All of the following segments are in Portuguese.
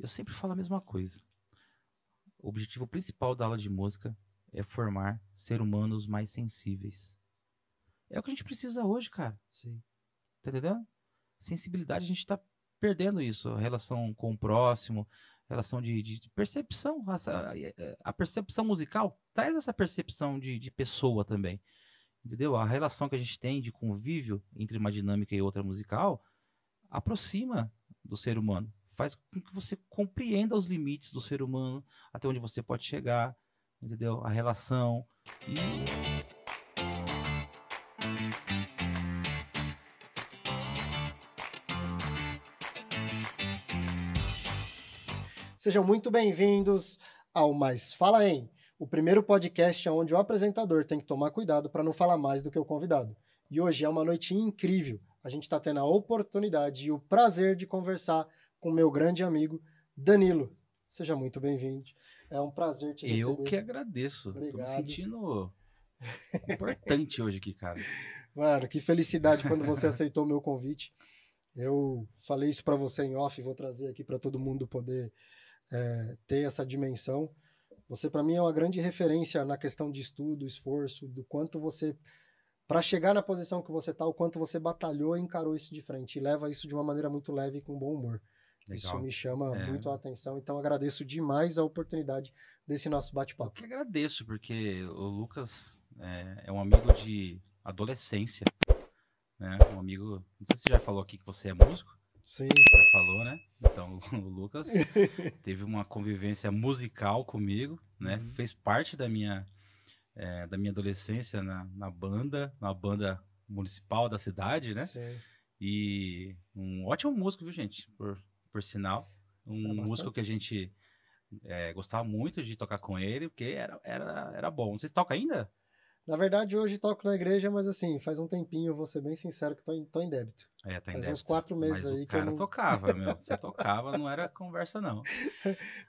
eu sempre falo a mesma coisa. O objetivo principal da aula de música é formar seres humanos mais sensíveis. É o que a gente precisa hoje, cara. Sim. Tá entendendo? Sensibilidade, a gente tá perdendo isso. A relação com o próximo, relação de percepção. A percepção musical traz essa percepção de pessoa também. Entendeu? A relação que a gente tem de convívio entre uma dinâmica e outra musical aproxima do ser humano. Faz com que você compreenda os limites do ser humano, até onde você pode chegar, entendeu? A relação. E Sejam muito bem-vindos ao Mais Fala Em, o primeiro podcast onde o apresentador tem que tomar cuidado para não falar mais do que o convidado. E hoje é uma noite incrível. A gente está tendo a oportunidade e o prazer de conversar com meu grande amigo Danilo. Seja muito bem-vindo. É um prazer te eu receber. que agradeço. Tô me Obrigado. sentindo importante hoje aqui, cara. Mano, que felicidade quando você aceitou o meu convite. Eu falei isso para você em off, vou trazer aqui para todo mundo poder ter essa dimensão. Você, para mim, é uma grande referência na questão de estudo, esforço, do quanto você, para chegar na posição que você está, o quanto você batalhou e encarou isso de frente, e leva isso de uma maneira muito leve e com bom humor. Legal. Isso me chama muito a atenção, então agradeço demais a oportunidade desse nosso Eu bate-papo. que agradeço, porque o Lucas é um amigo de adolescência, né? Um amigo, não sei se você já falou aqui que você é músico. Sim. Já falou, né? Então, o Lucas teve uma convivência musical comigo, né? Uhum. Fez parte da minha adolescência na banda municipal da cidade, né? Sim. E um ótimo músico, viu, gente? Por sinal. Um músico que a gente gostava muito de tocar com ele, porque era bom. Vocês tocam ainda? Na verdade, hoje toco na igreja, mas assim, faz um tempinho, eu vou ser bem sincero, que tô em débito. Tá em Faz débito. uns 4 meses Mas aí o que eu cara não... tocava, meu. Você tocava, não era conversa, não.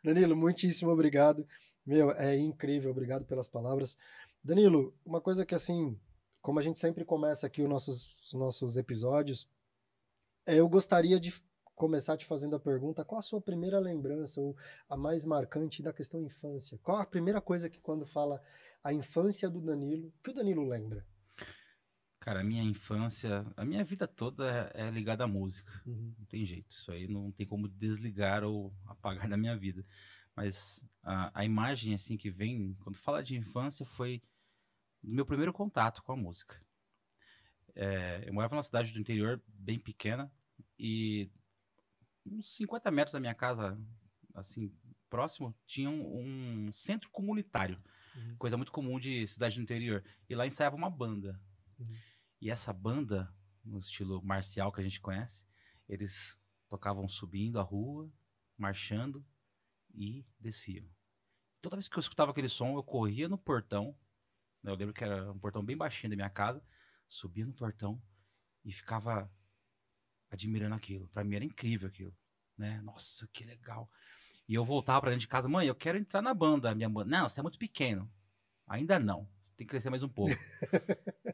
Danilo, muitíssimo obrigado. Meu, é incrível, obrigado pelas palavras. Danilo, uma coisa que assim, como a gente sempre começa aqui os nossos episódios, eu gostaria de começar te fazendo a pergunta, qual a sua primeira lembrança ou a mais marcante da questão infância? Qual a primeira coisa que quando fala a infância do Danilo, que o Danilo lembra? Cara, a minha infância, a minha vida toda é ligada à música. Uhum. Não tem jeito. Isso aí não tem como desligar ou apagar da minha vida. Mas a imagem, assim, que vem, quando fala de infância, foi do meu primeiro contato com a música. Eu morava numa cidade do interior, bem pequena, e uns 50 metros da minha casa, assim, próximo, tinha um centro comunitário. Uhum. Coisa muito comum de cidade do interior. E lá ensaiava uma banda. Uhum. E essa banda, no estilo marcial que a gente conhece, eles tocavam subindo a rua, marchando e desciam. Toda vez que eu escutava aquele som, eu corria no portão, né, eu lembro que era um portão bem baixinho da minha casa, subia no portão e ficava admirando aquilo. Pra mim era incrível aquilo, né? Nossa, que legal. E eu voltava pra dentro de casa, mãe, eu quero entrar na banda. Minha mãe, não, você é muito pequeno. Ainda não, tem que crescer mais um pouco.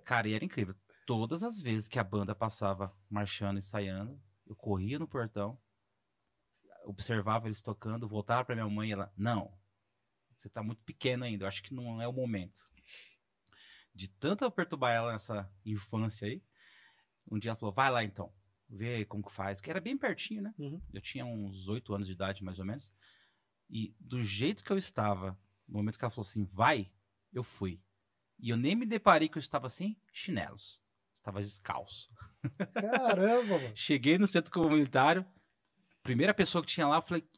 Cara, e era incrível. Todas as vezes que a banda passava marchando, ensaiando, eu corria no portão, observava eles tocando, voltava pra minha mãe e ela, não, você tá muito pequeno ainda, eu acho que não é o momento. De tanto eu perturbar ela nessa infância aí, um dia ela falou, vai lá então, vê aí como que faz, que era bem pertinho, né? Uhum. Eu tinha uns 8 anos de idade, mais ou menos, e do jeito que eu estava, no momento que ela falou assim, vai, eu fui. E eu nem me deparei que eu estava sem chinelos. Estava descalço. Caramba, mano. Cheguei no centro comunitário, primeira pessoa que tinha lá, eu falei,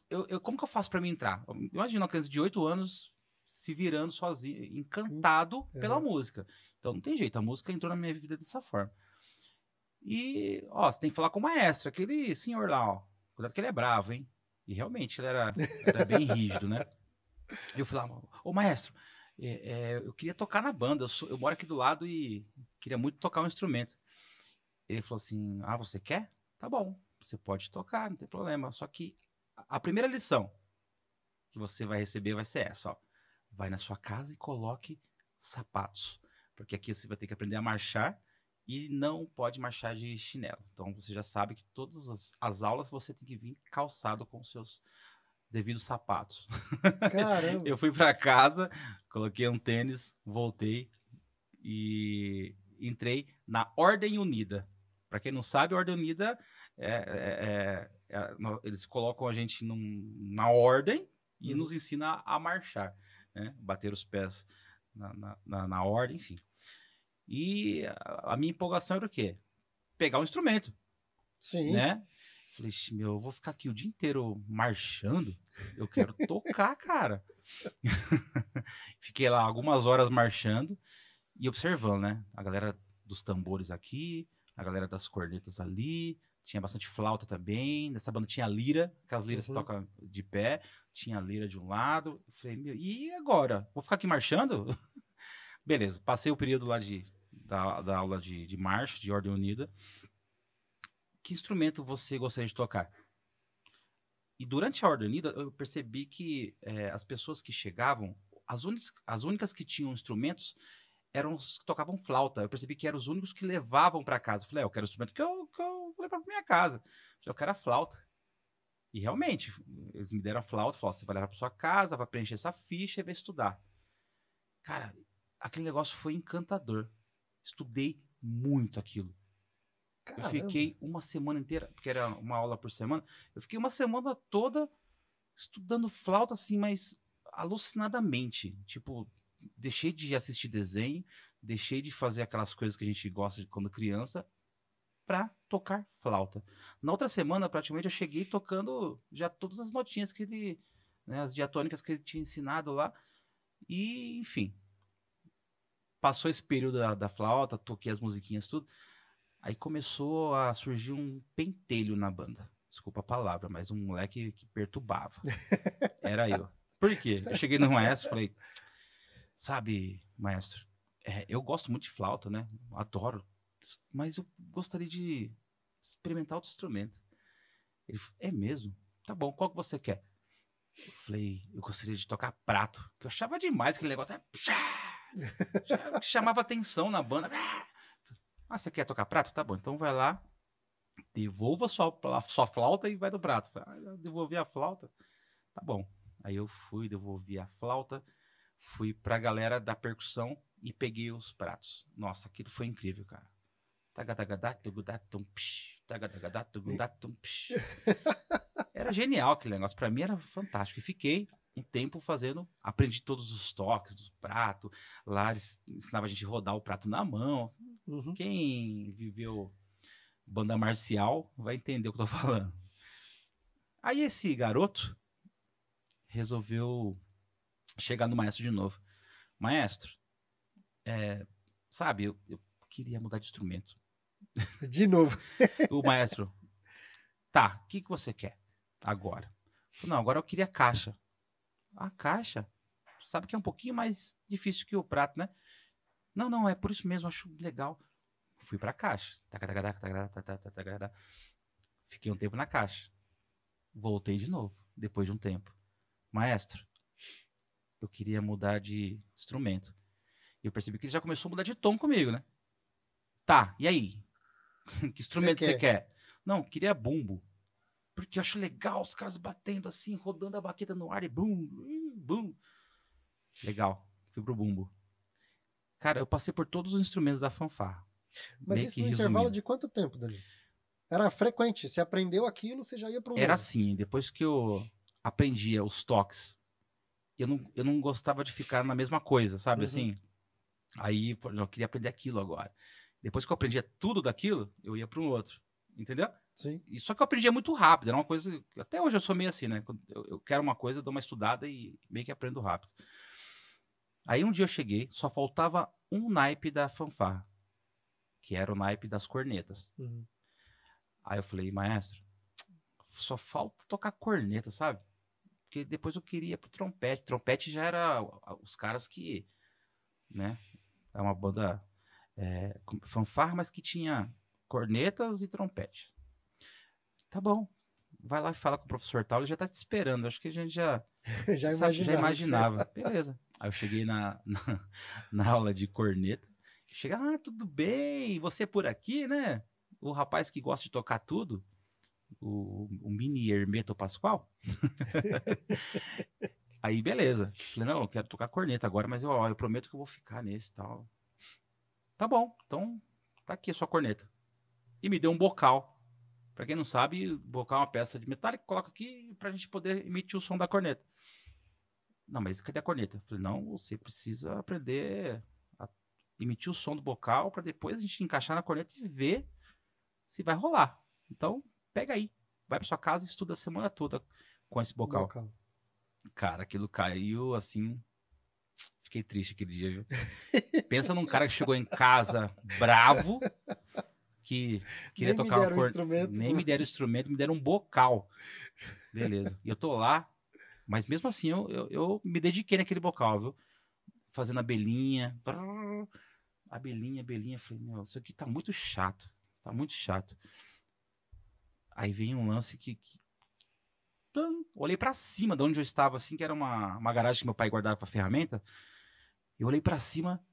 como que eu faço pra me entrar? Imagina uma criança de 8 anos se virando sozinho, encantado pela música. Então não tem jeito, a música entrou na minha vida dessa forma. E, ó, você tem que falar com o maestro, aquele senhor lá, ó. Cuidado que ele é bravo, hein? E realmente ele era bem rígido, né? Eu falei, ô maestro, eu queria tocar na banda, eu moro aqui do lado e queria muito tocar um instrumento. Ele falou assim, você quer? Tá bom, você pode tocar, não tem problema. Só que a primeira lição que você vai receber vai ser essa, ó. Vai na sua casa e coloque sapatos. Porque aqui você vai ter que aprender a marchar e não pode marchar de chinelo. Então você já sabe que todas as aulas você tem que vir calçado com seus devido aos sapatos. Caramba. Eu fui para casa, coloquei um tênis, voltei e entrei na Ordem Unida. Para quem não sabe, a Ordem Unida eles colocam a gente na ordem e nos ensina a marchar, né? Bater os pés na ordem, enfim. E a minha empolgação era o quê? Pegar um instrumento. Sim. Né? Falei, eu vou ficar aqui o dia inteiro marchando. Eu quero tocar, cara. Fiquei lá algumas horas marchando e observando, né? A galera dos tambores aqui, a galera das cornetas ali. Tinha bastante flauta também. Nessa banda tinha lira, que as liras tocam de pé. Tinha lira de um lado. Eu falei, e agora? Vou ficar aqui marchando? Beleza, passei o período lá da aula de marcha, de Ordem Unida. Que instrumento você gostaria de tocar? E durante a Ordem Unida, eu percebi que as pessoas que chegavam, as únicas que tinham instrumentos eram os que tocavam flauta. Eu percebi que eram os únicos que levavam para casa. Eu falei, eu quero o instrumento que eu vou levar para minha casa. Eu quero a flauta. E realmente, eles me deram a flauta, falaram, você vai levar para sua casa, vai preencher essa ficha e vai estudar. Cara, aquele negócio foi encantador. Estudei muito aquilo. Caramba. Eu fiquei uma semana inteira, porque era uma aula por semana, eu fiquei uma semana toda estudando flauta, assim, mas alucinadamente. Tipo, deixei de assistir desenho, deixei de fazer aquelas coisas que a gente gosta de quando criança, pra tocar flauta. Na outra semana, praticamente, eu cheguei tocando já todas as notinhas que ele, né, as diatônicas que ele tinha ensinado lá, e, enfim. Passou esse período da flauta, toquei as musiquinhas, tudo. Aí começou a surgir um pentelho na banda. Desculpa a palavra, mas um moleque que perturbava. Era eu. Por quê? Eu cheguei no maestro e falei, sabe, maestro, eu gosto muito de flauta, né? Adoro. Mas eu gostaria de experimentar outro instrumento. Ele falou, é mesmo? Tá bom, qual que você quer? Eu falei, eu gostaria de tocar prato. Que eu achava demais aquele negócio. Chamava atenção na banda. Ah, você quer tocar prato? Tá bom, então vai lá, devolva sua flauta e vai do prato. Eu devolvi a flauta, tá bom. Aí eu fui, devolvi a flauta, fui pra galera da percussão e peguei os pratos. Nossa, aquilo foi incrível, cara. Era genial aquele negócio, pra mim era fantástico. E fiquei um tempo fazendo, aprendi todos os toques do prato. Lá eles ensinavam a gente a rodar o prato na mão. Quem viveu banda marcial vai entender o que eu tô falando. Aí esse garoto resolveu chegar no maestro de novo. Maestro, sabe, eu queria mudar de instrumento. De novo. O maestro, tá, o que você quer agora? Não, agora eu queria caixa. A caixa? Sabe que é um pouquinho mais difícil que o prato, né? Não, é por isso mesmo, acho legal. Fui pra caixa. Fiquei um tempo na caixa. Voltei de novo, depois de um tempo. Maestro, eu queria mudar de instrumento. E eu percebi que ele já começou a mudar de tom comigo, né? Tá, e aí? Que instrumento você quer? Não, queria bumbo. Porque eu acho legal os caras batendo assim, rodando a baqueta no ar e bum, bum. Legal, fui pro bumbo. Cara, eu passei por todos os instrumentos da fanfarra. Mas isso no intervalo de quanto tempo, Dani? Era frequente, você aprendeu aquilo, você já ia pro Era assim, depois que eu aprendia os toques, eu não gostava de ficar na mesma coisa, sabe assim? Aí eu queria aprender aquilo agora. Depois que eu aprendia tudo daquilo, eu ia para um outro, entendeu? Sim. E só que eu aprendia muito rápido, era uma coisa... Até hoje eu sou meio assim, né? Eu quero uma coisa, eu dou uma estudada e meio que aprendo rápido. Aí um dia eu cheguei, só faltava um naipe da fanfarra, que era o naipe das cornetas. Aí eu falei, maestro, só falta tocar corneta, sabe? Porque depois eu queria pro trompete. Trompete já era os caras que, né? É uma banda fanfarra, mas que tinha cornetas e trompete. Tá bom. Vai lá e fala com o professor tal, ele já tá te esperando. Acho que a gente já imaginava. Beleza. Aí eu cheguei na aula de corneta. Chega, tudo bem, você é por aqui, né? O rapaz que gosta de tocar tudo. o mini Hermeto Pascoal. Aí, beleza. Falei, não, eu quero tocar corneta agora, mas eu prometo que eu vou ficar nesse e tal. Tá bom, então tá aqui a sua corneta. E me deu um bocal. Pra quem não sabe, bocal é uma peça de metal que coloca aqui pra gente poder emitir o som da corneta. Não, mas cadê a corneta? Eu falei, não, você precisa aprender a emitir o som do bocal pra depois a gente encaixar na corneta e ver se vai rolar. Então, pega aí. Vai pra sua casa e estuda a semana toda com esse bocal. Bocal. Cara, aquilo caiu assim. Fiquei triste aquele dia, viu? Pensa num cara que chegou em casa bravo, que queria Nem me tocar uma deram o corneta. instrumento. Nem me deram instrumento, me deram um bocal. Beleza. E eu tô lá, mas mesmo assim eu me dediquei naquele bocal, viu? Fazendo abelhinha. Abelhinha, abelhinha. Falei, meu, isso aqui tá muito chato. Tá muito chato. Aí vem um lance que olhei pra cima de onde eu estava, assim, que era uma garagem que meu pai guardava pra ferramenta. Eu olhei pra cima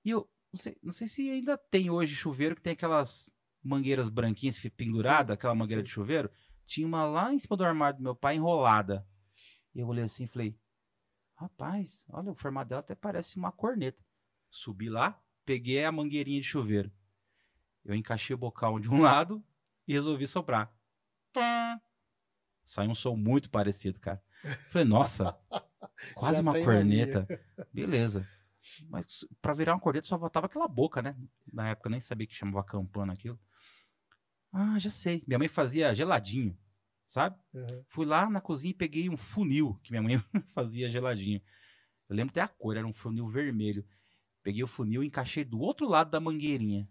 e eu não sei se ainda tem hoje chuveiro que tem aquelas mangueiras branquinhas Sim, penduradas, aquela mangueira sim. de chuveiro. Tinha uma lá em cima do armário do meu pai enrolada. E eu olhei assim e falei, rapaz, olha, o formato dela até parece uma corneta. Subi lá, peguei a mangueirinha de chuveiro. Eu encaixei o bocal de um lado e resolvi soprar. Pá! Saiu um som muito parecido, cara. Falei, nossa, quase Já uma tem na minha. corneta. Beleza. Mas pra virar uma corneta só faltava aquela boca, né? Na época eu nem sabia que chamava campana aquilo. Ah, já sei. Minha mãe fazia geladinho, sabe? Uhum. Fui lá na cozinha e peguei um funil que minha mãe fazia geladinho. Eu lembro até a cor, era um funil vermelho. Peguei o funil e encaixei do outro lado da mangueirinha.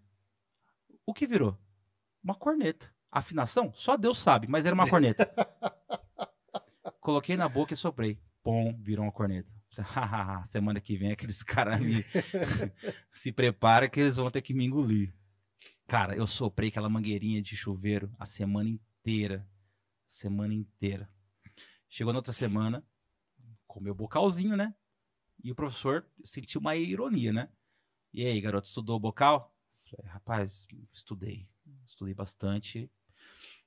O que virou? Uma corneta. Afinação? Só Deus sabe, mas era uma corneta. Coloquei na boca e soprei. Pom, virou uma corneta. Semana que vem aqueles caras me se prepara que eles vão ter que me engolir. Cara, eu soprei aquela mangueirinha de chuveiro a semana inteira. Semana inteira. Chegou na outra semana, com meu bocalzinho, né? E o professor sentiu uma ironia, né? E aí, garoto, estudou o bocal? Falei, rapaz, estudei. Estudei bastante.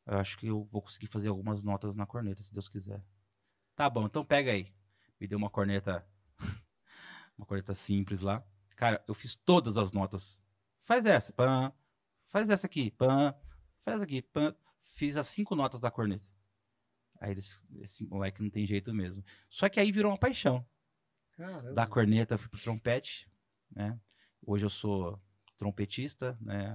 Eu acho que eu vou conseguir fazer algumas notas na corneta, se Deus quiser. Tá bom, então pega aí. Me deu uma corneta simples lá. Cara, eu fiz todas as notas. Faz essa, pã. Faz essa aqui, pã. Faz aqui, pã. Fiz as 5 notas da corneta. Aí esse moleque não tem jeito mesmo. Só que aí virou uma paixão. Da Caramba. corneta eu fui pro trompete, né? Hoje eu sou trompetista, né?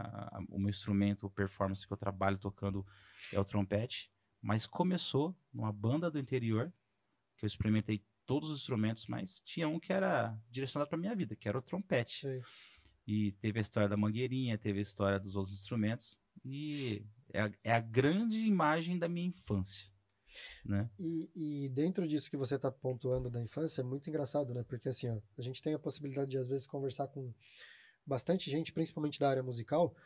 O meu instrumento, performance que eu trabalho tocando é o trompete. Mas começou numa banda do interior, que eu experimentei todos os instrumentos, mas tinha um que era direcionado para minha vida, que era o trompete. Sei. E teve a história da mangueirinha, teve a história dos outros instrumentos, e é a grande imagem da minha infância, né? E dentro disso que você está pontuando da infância, é muito engraçado, né? Porque assim, ó, a gente tem a possibilidade de, às vezes, conversar com bastante gente, principalmente da área musical,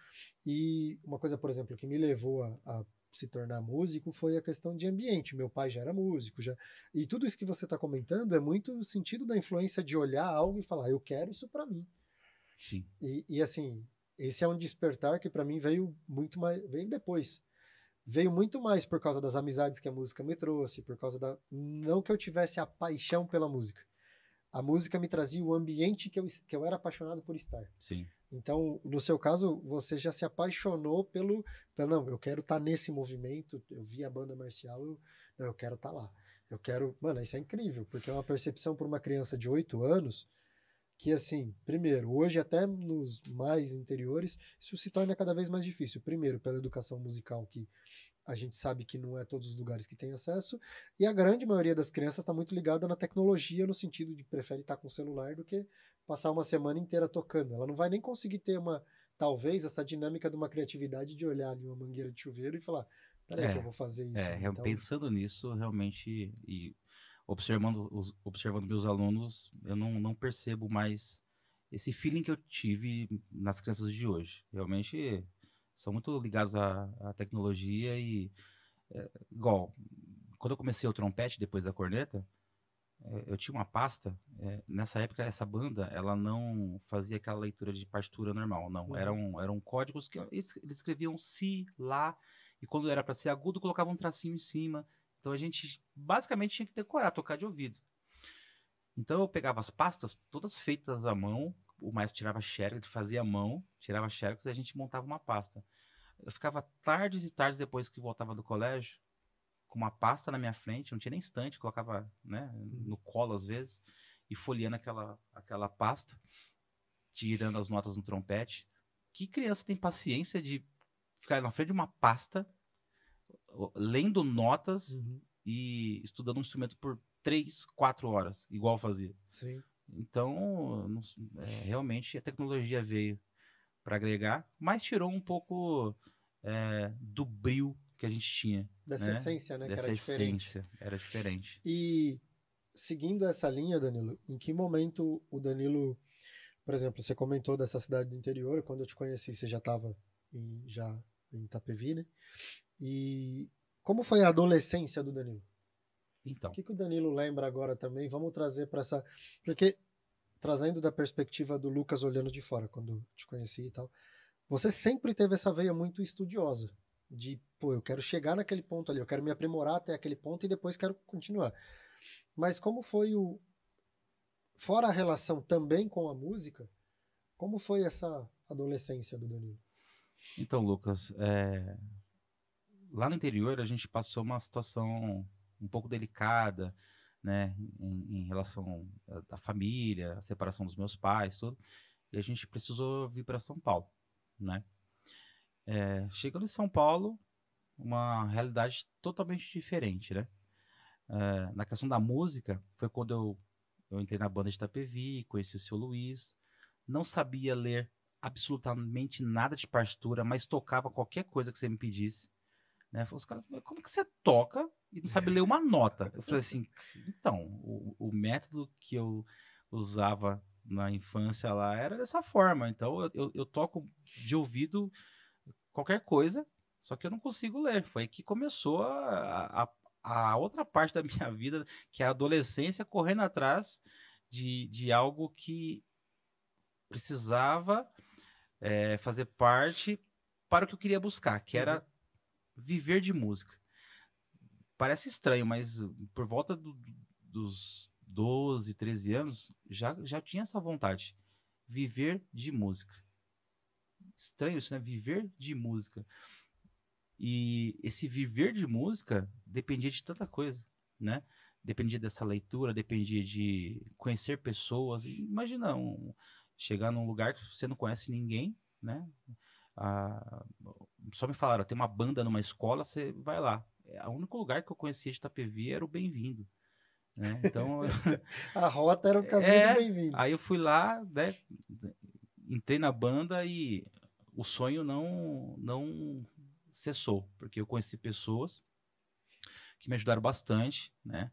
e uma coisa, por exemplo, que me levou a se tornar músico foi a questão de ambiente. Meu pai já era músico, já. E tudo isso que você está comentando é muito o sentido da influência de olhar algo e falar, eu quero isso para mim. Sim. E assim, esse é um despertar que para mim veio muito mais, veio depois. Veio muito mais por causa das amizades que a música me trouxe, por causa da. Não que eu tivesse a paixão pela música. A música me trazia o ambiente que eu era apaixonado por estar. Sim. Então, no seu caso, você já se apaixonou não, eu quero estar nesse movimento, eu vi a banda marcial, não, eu quero estar lá. Eu quero. Mano, isso é incrível, porque é uma percepção para uma criança de 8 anos que, assim, primeiro, hoje até nos mais interiores, isso se torna cada vez mais difícil. Primeiro, pela educação musical, que a gente sabe que não é todos os lugares que tem acesso, e a grande maioria das crianças está muito ligada na tecnologia, no sentido de prefere estar com o celular do que passar uma semana inteira tocando. Ela não vai nem conseguir ter talvez, essa dinâmica de uma criatividade de olhar ali uma mangueira de chuveiro e falar, peraí que eu É, vou fazer isso, né? Então, pensando nisso, realmente, e observando meus alunos, eu não percebo mais esse feeling que eu tive nas crianças de hoje. Realmente são muito ligados à tecnologia e, igual, quando eu comecei o trompete depois da corneta, eu tinha uma pasta. Nessa época, essa banda, ela não fazia aquela leitura de partitura normal, não. uhum, Eram códigos que eles escreviam si, lá, e quando era para ser agudo, colocava um tracinho em cima. Então a gente basicamente tinha que decorar, tocar de ouvido. Então eu pegava as pastas todas feitas à mão, o maestro tirava xerox, fazia à mão, tirava xerox e a gente montava uma pasta. Eu ficava tardes e tardes depois que voltava do colégio, com uma pasta na minha frente, não tinha nem estante, colocava, né, no colo às vezes, e folheando aquela pasta, tirando as notas no trompete. Que criança tem paciência de ficar na frente de uma pasta, lendo notas Uhum. e estudando um instrumento por 3, 4 horas, igual eu fazia? Sim. Então, realmente a tecnologia veio para agregar, mas tirou um pouco do brio que a gente tinha, Dessa né? essência, né? Que Dessa era diferente. essência, era diferente. E seguindo essa linha, Danilo, em que momento o Danilo, por exemplo, você comentou dessa cidade do interior, quando eu te conheci, você já estava já em Itapevi, né? E como foi a adolescência do Danilo? O Então, que o Danilo lembra agora também? Vamos trazer para essa. Porque, trazendo da perspectiva do Lucas olhando de fora, quando te conheci e tal, você sempre teve essa veia muito estudiosa. De, pô, eu quero chegar naquele ponto ali, eu quero me aprimorar até aquele ponto e depois quero continuar. Mas como foi o. Fora a relação também com a música, como foi essa adolescência do Danilo? então, Lucas, lá no interior a gente passou uma situação um pouco delicada, né, em relação à família, a separação dos meus pais, tudo, e a gente precisou vir para São Paulo, né? Chegando em São Paulo, uma realidade totalmente diferente, né? Na questão da música, foi quando eu entrei na banda de Itapevi, conheci o seu Luiz, não sabia ler absolutamente nada de partitura, mas tocava qualquer coisa que você me pedisse. Né? Os caras, como que você toca e não sabe ler uma nota? Eu falei assim, então, o método que eu usava na infância lá era dessa forma. Então, eu toco de ouvido qualquer coisa, só que eu não consigo ler. Foi aí que começou a outra parte da minha vida, que é a adolescência, correndo atrás de algo que precisava fazer parte para o que eu queria buscar, que Uhum. era viver de música. Parece estranho, mas por volta dos 12, 13 anos, já tinha essa vontade. Viver de música. Estranho isso, né? Viver de música. E esse viver de música dependia de tanta coisa, né? Dependia dessa leitura, dependia de conhecer pessoas. Imagina chegar num lugar que você não conhece ninguém, né? Ah, só me falaram, tem uma banda numa escola, você vai lá. O único lugar que eu conhecia de Itapevi era o Bem-vindo, né? Então, A rota era o caminho do bem-vindo. aí eu fui lá, né? Entrei na banda e o sonho não cessou, porque eu conheci pessoas que me ajudaram bastante, né?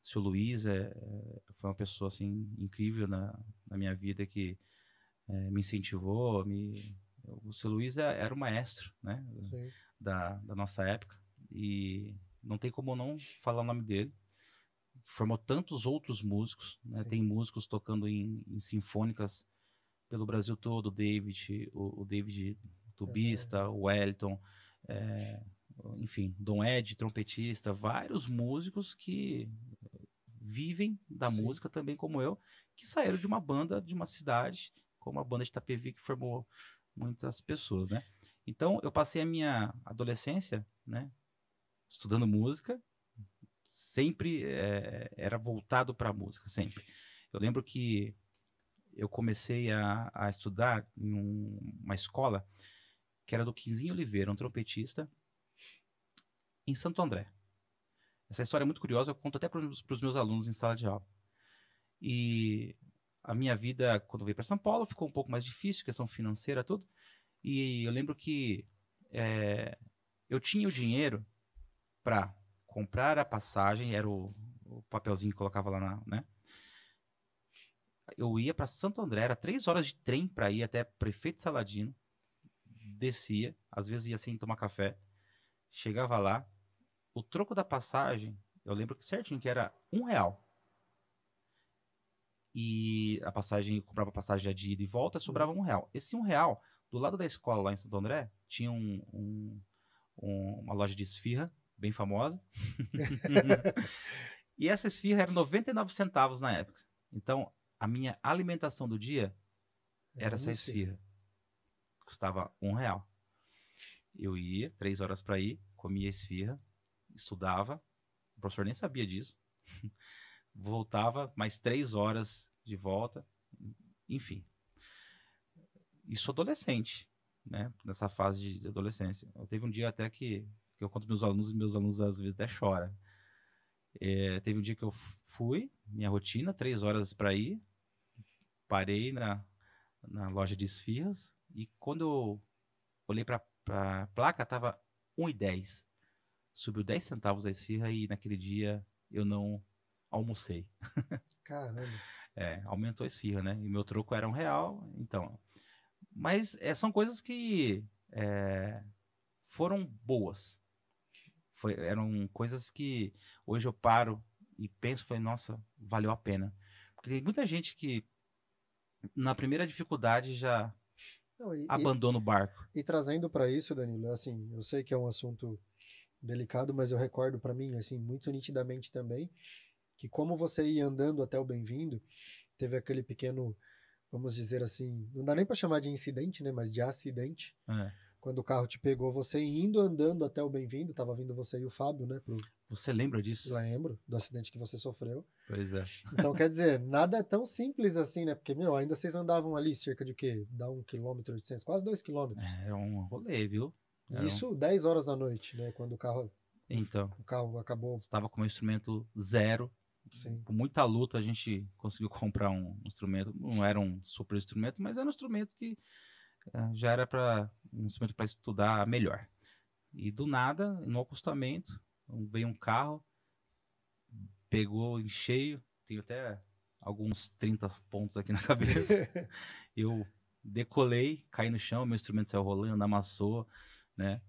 O seu Luiz foi uma pessoa assim incrível na minha vida que me incentivou, o seu Luiz era o maestro, né? Sim, Da nossa época e não tem como não falar o nome dele. Formou tantos outros músicos, né? Tem sim. músicos tocando em sinfônicas pelo Brasil todo, o David Tubista, o Wellington, é, enfim, Dom Ed, trompetista, vários músicos que vivem da Sim. música também como eu, que saíram de uma banda de uma cidade, como a banda de Itapevi, que formou muitas pessoas, né? Então, eu passei a minha adolescência, né, estudando música, sempre era voltado para a música, sempre. Eu lembro que eu comecei a estudar em uma escola que era do Quinzinho Oliveira, um trompetista, em Santo André. Essa história é muito curiosa, eu conto até para os meus alunos em sala de aula. E a minha vida, quando eu veio para São Paulo, ficou um pouco mais difícil, questão financeira, tudo. E eu lembro que eu tinha o dinheiro para comprar a passagem, era o papelzinho que colocava lá né? Eu ia para Santo André, era 3 horas de trem para ir até Prefeito Saladino, descia, às vezes ia sem tomar café, chegava lá, o troco da passagem, eu lembro que certinho que era R$ 1. E a passagem, eu comprava a passagem de ida e volta, sobrava Uhum. R$ 1. Esse R$ 1, do lado da escola lá em Santo André, tinha uma loja de esfirra, bem famosa. E essa esfirra era 99 centavos na época. Então, a minha alimentação do dia era essa esfirra. Custava R$1. Eu ia, 3 horas para ir, comia esfirra, estudava. O professor nem sabia disso. Voltava, mais 3 horas de volta. Enfim. Isso adolescente, né? Nessa fase de adolescência. Eu teve um dia até que eu conto meus alunos, e meus alunos às vezes até choram. Teve um dia que eu fui, minha rotina, 3 horas para ir, parei na loja de esfirras, e quando eu olhei para a placa, tava R$1,10. Subiu 10 centavos a esfirra e naquele dia eu não almocei. Caramba. Aumentou a esfirra, né? E meu troco era R$1, então. Mas são coisas que foram boas. Eram coisas que hoje eu paro e penso, falei, nossa, valeu a pena. Porque tem muita gente que na primeira dificuldade já abandona o barco. E trazendo para isso, Danilo, assim, eu sei que é um assunto delicado, mas eu recordo para mim, assim, muito nitidamente também, que como você ia andando até o Bem-vindo, teve aquele pequeno, vamos dizer assim, não dá nem para chamar de incidente, né, mas de acidente. Quando o carro te pegou, você indo andando até o Bem-vindo, tava vindo você e o Fábio, né? Você lembra disso? Lembro do acidente que você sofreu. Pois é. Então, quer dizer, nada é tão simples assim, né? Porque, ainda vocês andavam ali cerca de o quê? Dá 1,8 km, quase 2 km. É um rolê, viu? Isso 10 horas da noite, né? Quando o carro... Então, o carro acabou... Estava com um instrumento zero. Sim. Com muita luta a gente conseguiu comprar um instrumento. Não era um super instrumento, mas era um instrumento que já era um instrumento para estudar melhor. E do nada, no acostamento, veio um carro, pegou em cheio, tenho até alguns 30 pontos aqui na cabeça. Eu decolei, caí no chão, meu instrumento saiu rolando, amassou, né?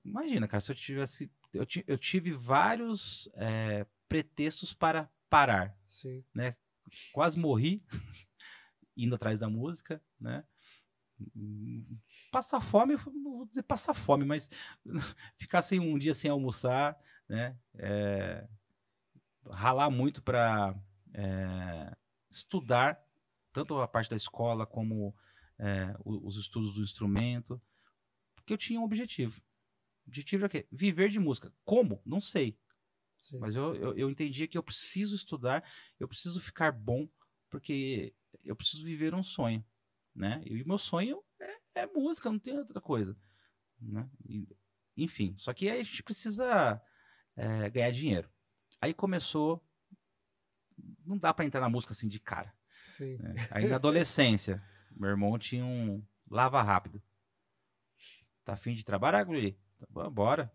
Imagina, cara, se eu tivesse... Eu tive vários pretextos para parar. Sim. Né? Quase morri indo atrás da música, né? Passar fome, não vou dizer passar fome, mas ficar um dia sem almoçar, né? Ralar muito para estudar, tanto a parte da escola como os estudos do instrumento, porque eu tinha um objetivo. O objetivo era o quê? Viver de música. Como? Não sei. Sim. Mas eu entendia que eu preciso estudar, eu preciso ficar bom, porque eu preciso viver um sonho, né? E o meu sonho é música, não tem outra coisa, né? Enfim, só que aí a gente precisa ganhar dinheiro. Aí começou, não dá para entrar na música assim de cara. Sim. Né? Aí na adolescência, meu irmão tinha um lava rápido. Tá afim de trabalhar, Guri? Bora.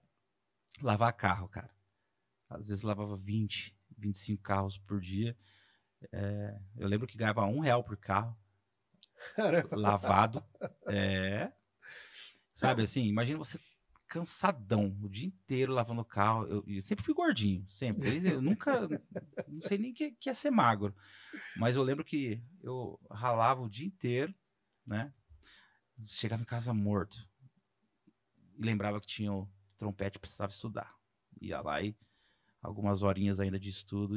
Lavar carro, cara. Às vezes lavava 20, 25 carros por dia. Eu lembro que ganhava R$1 por carro. Caramba. Lavado. Sabe assim, imagina você cansadão o dia inteiro lavando o carro. Eu sempre fui gordinho, sempre. Eu nunca, não sei nem que é ser magro. Mas eu lembro que eu ralava o dia inteiro, né? Chegava em casa morto. E lembrava que tinha o trompete, precisava estudar. Ia lá e algumas horinhas ainda de estudo,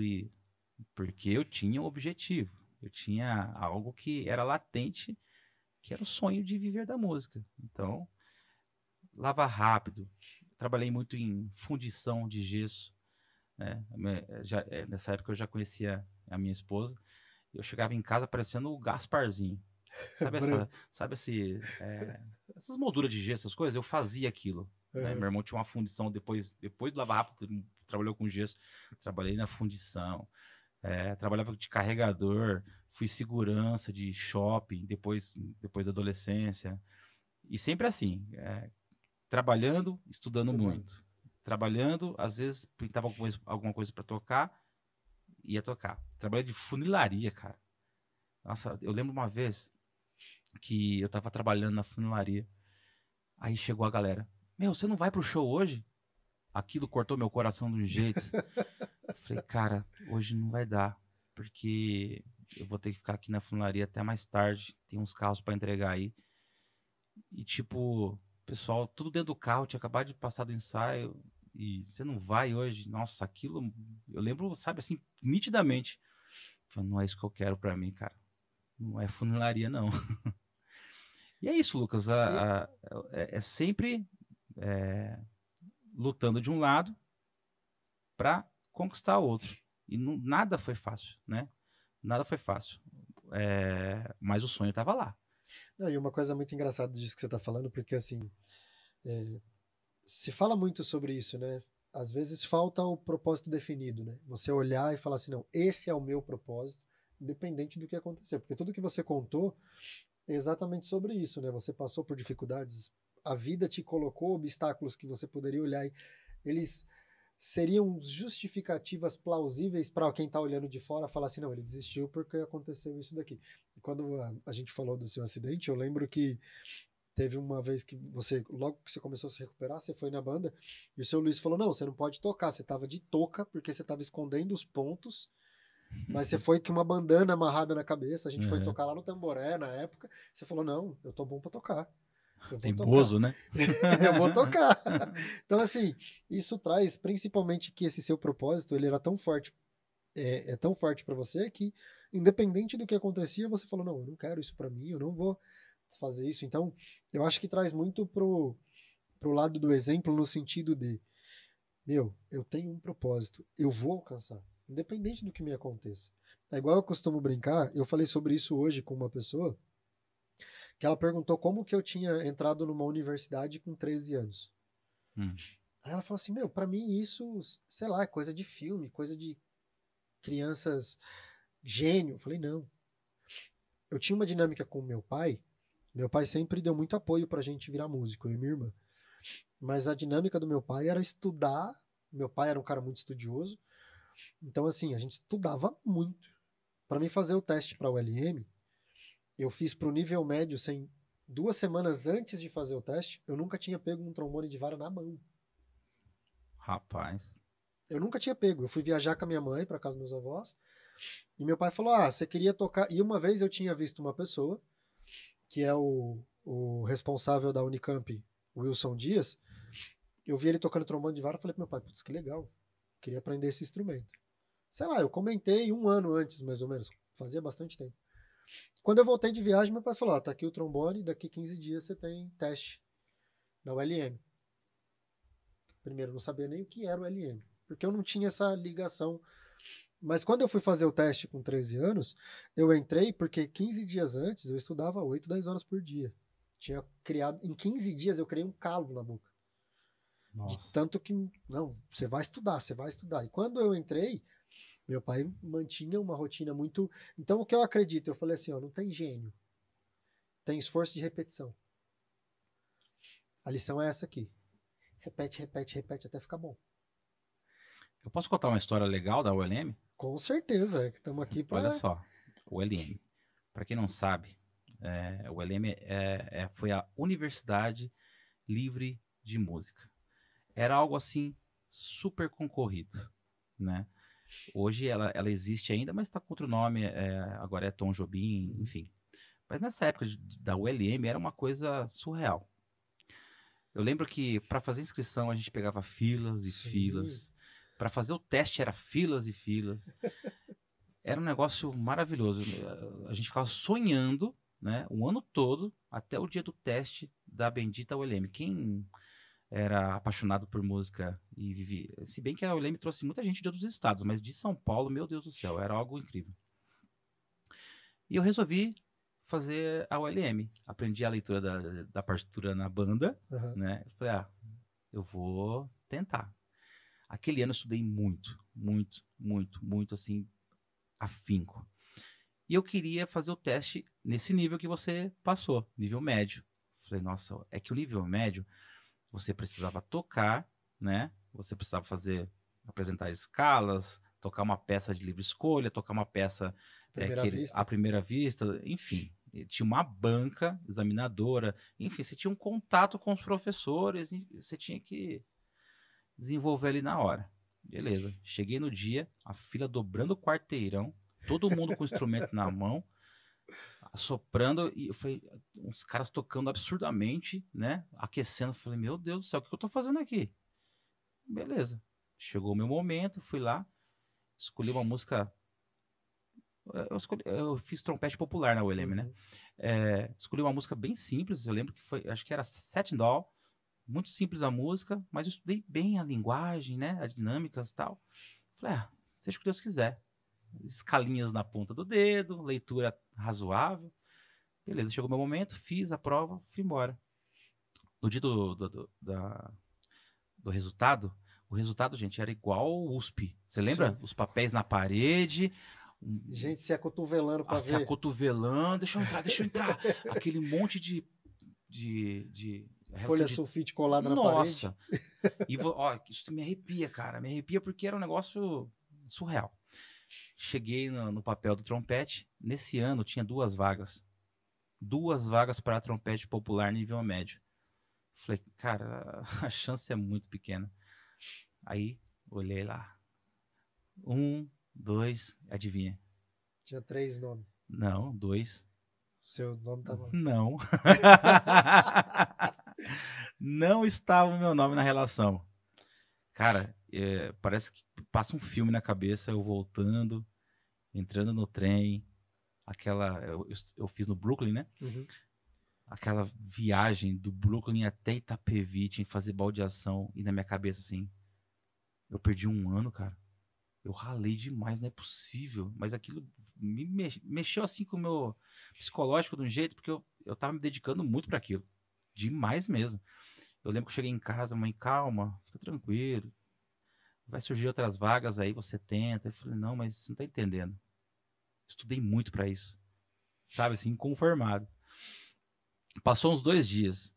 porque eu tinha um objetivo, eu tinha algo que era latente, que era o sonho de viver da música. Então, lava rápido, trabalhei muito em fundição de gesso, né? Nessa época eu já conhecia a minha esposa, eu chegava em casa parecendo o Gasparzinho, sabe essas molduras de gesso, essas coisas, eu fazia aquilo. Né? Meu irmão tinha uma fundição depois do Lava Rápido, trabalhou com gesso, trabalhei na fundição, trabalhava de carregador, fui segurança de shopping depois da adolescência, e sempre assim, trabalhando, estudando muito, trabalhando, às vezes pintava alguma coisa para tocar, ia tocar. Trabalhei de funilaria, cara. Nossa, eu lembro uma vez que eu tava trabalhando na funilaria, aí chegou a galera, você não vai pro show hoje? Aquilo cortou meu coração de um jeito. Eu falei, cara, hoje não vai dar, porque eu vou ter que ficar aqui na funilaria até mais tarde, tem uns carros para entregar aí. E pessoal, tudo dentro do carro, tinha acabado de passar do ensaio, e você não vai hoje? Nossa, aquilo, eu lembro, sabe, assim, nitidamente. Falei, não é isso que eu quero pra mim, cara. Não é funilaria, não. E é isso, Lucas. E, É sempre é, lutando de um lado para conquistar o outro. E nada foi fácil, né? Nada foi fácil. Mas o sonho estava lá. não, e uma coisa muito engraçada disso que você está falando, porque assim, se fala muito sobre isso, né? Às vezes falta o propósito definido, né? Você olhar e falar assim, não, esse é o meu propósito, independente do que acontecer. Porque tudo que você contou é exatamente sobre isso, né? Você passou por dificuldades, a vida te colocou obstáculos que você poderia olhar e eles seriam justificativas plausíveis para quem está olhando de fora falar assim, não, ele desistiu porque aconteceu isso daqui. E quando a gente falou do seu acidente, eu lembro que teve uma vez que você, logo que você começou a se recuperar, você foi na banda e o seu Luiz falou, não, você não pode tocar, você estava de touca porque você estava escondendo os pontos, mas você foi com uma bandana amarrada na cabeça, a gente foi Uhum. tocar lá no Tamboré na época, você falou, não, eu tô bom para tocar. Eu vou tocar. Teimoso, né? Eu vou tocar. Então, assim, isso traz principalmente que esse seu propósito, ele era tão forte, é tão forte para você que, independente do que acontecia, você falou, não, eu não quero isso para mim, eu não vou fazer isso. Então, eu acho que traz muito pro lado do exemplo no sentido de, meu, eu tenho um propósito, eu vou alcançar, independente do que me aconteça. É igual eu costumo brincar, eu falei sobre isso hoje com uma pessoa, que ela perguntou como que eu tinha entrado numa universidade com 13 anos. Hum. Aí ela falou assim, meu, pra mim isso, sei lá, é coisa de filme, coisa de crianças gênio. Eu falei, não. Eu tinha uma dinâmica com meu pai sempre deu muito apoio pra gente virar músico, eu e minha irmã. Mas a dinâmica do meu pai era estudar, meu pai era um cara muito estudioso, então assim, a gente estudava muito. Pra mim fazer o teste pra ULM, eu fiz pro nível médio sem 2 semanas antes de fazer o teste, eu nunca tinha pego um trombone de vara na mão. Rapaz. Eu nunca tinha pego. Eu fui viajar com a minha mãe para casa dos meus avós. E meu pai falou: Ah, você queria tocar. E uma vez eu tinha visto uma pessoa, que é o responsável da Unicamp, Wilson Dias. Eu vi ele tocando trombone de vara e falei pro meu pai: Putz, que legal. Queria aprender esse instrumento. Sei lá, eu comentei 1 ano antes, mais ou menos. Fazia bastante tempo. Quando eu voltei de viagem, meu pai falou: Ó, tá aqui o trombone, daqui 15 dias você tem teste na ULM. Primeiro, eu não sabia nem o que era o ULM, porque eu não tinha essa ligação. Mas quando eu fui fazer o teste com 13 anos, eu entrei porque 15 dias antes eu estudava 8, 10 horas por dia. Tinha criado, em 15 dias eu criei um calo na boca. De Nossa. tanto que, não, você vai estudar, você vai estudar. E quando eu entrei, meu pai mantinha uma rotina muito. Então o que eu acredito, eu falei assim, ó, não tem gênio, tem esforço de repetição. A lição é essa aqui. Repete, repete, repete até ficar bom. Eu posso contar uma história legal da ULM? Com certeza, estamos aqui Olha para. só. ULM. Para quem não sabe, o ULM foi a Universidade Livre de Música. Era algo assim super concorrido, né? Hoje ela existe ainda, mas está com outro nome, agora é Tom Jobim, enfim. Mas nessa época da ULM era uma coisa surreal. Eu lembro que para fazer inscrição a gente pegava filas e Sim. filas. Para fazer o teste era filas e filas. Era um negócio maravilhoso. A gente ficava sonhando, né, o ano todo até o dia do teste da bendita ULM. Quem era apaixonado por música e vivia. Se bem que a ULM trouxe muita gente de outros estados, mas de São Paulo, meu Deus do céu, era algo incrível. E eu resolvi fazer a ULM. Aprendi a leitura da partitura na banda, Uhum. né? Falei, eu vou tentar. Aquele ano eu estudei muito, muito, muito, muito, assim, afinco. E eu queria fazer o teste nesse nível que você passou, nível médio. Falei, nossa, é que o nível médio você precisava tocar, né? Você precisava apresentar escalas, tocar uma peça de livre escolha, tocar uma peça Primeira que à vista. primeira vista, enfim. Tinha uma banca examinadora, enfim, você tinha um contato com os professores, você tinha que desenvolver ali na hora. Beleza. Cheguei no dia, a fila dobrando o quarteirão, todo mundo com o instrumento na mão. Assoprando, e eu falei, uns caras tocando absurdamente, né? Aquecendo. Eu falei, meu Deus do céu, o que eu tô fazendo aqui? Beleza. Chegou o meu momento, fui lá, escolhi uma música. Eu fiz trompete popular na ULM, né? Uhum. Escolhi uma música bem simples, eu lembro que foi, acho que era Satin Doll, muito simples a música, mas eu estudei bem a linguagem, né? As dinâmicas e tal. Falei, seja o que Deus quiser. Escalinhas na ponta do dedo, leitura razoável. Beleza, chegou o meu momento, fiz a prova, fui embora. No dia do resultado, o resultado, gente, era igual o USP. Você lembra? Sim. Os papéis na parede, Gente se acotovelando pra se ver. acotovelando, deixa eu entrar. Aquele monte de Folha de... sulfite colada na parede. Nossa! E ó, isso me arrepia, cara. Me arrepia porque era um negócio surreal. Cheguei no papel do trompete. Nesse ano tinha 2 vagas. 2 vagas para trompete popular nível médio. Falei, cara, a chance é muito pequena. Aí, olhei lá. 1, 2, adivinha? Tinha 3 nomes. Não, 2. O seu nome tava. Não. Não estava o meu nome na relação. Cara, parece que passa um filme na cabeça, eu voltando, entrando no trem, eu fiz no Brooklyn, né? Uhum. Aquela viagem do Brooklyn até Itapevi, tinha que fazer baldeação, e na minha cabeça assim, eu perdi 1 ano, cara. Eu ralei demais, não é possível. Mas aquilo me mexeu assim com o meu psicológico de um jeito, porque eu tava me dedicando muito para aquilo. Demais mesmo. Eu lembro que eu cheguei em casa, mãe, calma, fica tranquilo. Vai surgir outras vagas aí, você tenta. Eu falei, não, mas você não tá entendendo. Estudei muito para isso. Sabe, assim, inconformado. Passou uns 2 dias.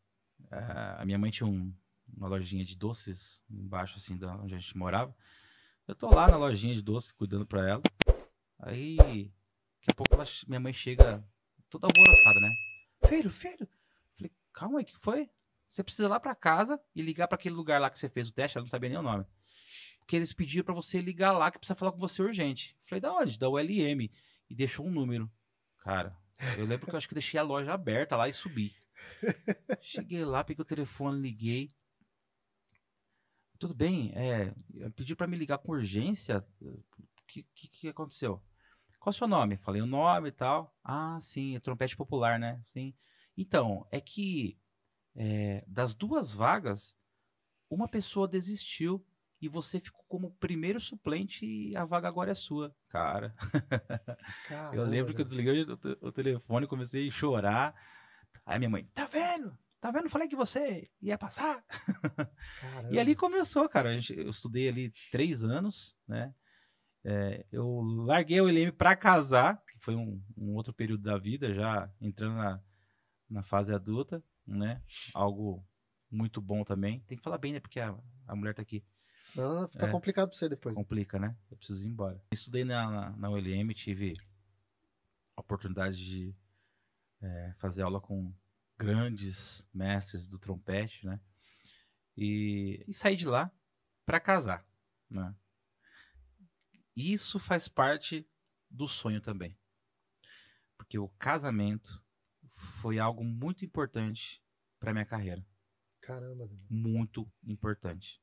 A minha mãe tinha uma lojinha de doces embaixo, assim, da onde a gente morava. Eu tô lá na lojinha de doces, cuidando pra ela. Aí, daqui a pouco minha mãe chega toda alvoroçada, né? Filho. Falei, calma aí, o que foi? Você precisa ir lá pra casa e ligar pra aquele lugar lá que você fez o teste, ela não sabia nem o nome. Porque eles pediram pra você ligar lá que precisa falar com você urgente. Falei, da onde? Da ULM. E deixou um número. Cara, eu lembro que eu acho que eu deixei a loja aberta lá e subi. Cheguei lá, peguei o telefone, liguei. Tudo bem, pediu pra me ligar com urgência. O que aconteceu? Qual é o seu nome? Falei o nome e tal. Ah, sim, é trompete popular, né? Sim. Então, é que das 2 vagas, uma pessoa desistiu e você ficou como primeiro suplente e a vaga agora é sua. Cara, eu Caramba, lembro que eu velho. desliguei o telefone, comecei a chorar. Aí minha mãe, tá vendo? Tá vendo? Falei que você ia passar. E ali Caramba. começou, cara. Eu estudei ali 3 anos, né? Eu larguei o LM para casar, que foi um outro período da vida, já entrando na fase adulta, né? Algo muito bom também. Tem que falar bem, né? Porque a mulher tá aqui. Não, fica complicado pra você depois. Complica, né? Eu preciso ir embora. Estudei na ULM, tive a oportunidade de fazer aula com grandes mestres do trompete, né? E saí de lá para casar, né? Isso faz parte do sonho também. Porque o casamento foi algo muito importante para minha carreira. Caramba, Danilo. Muito importante.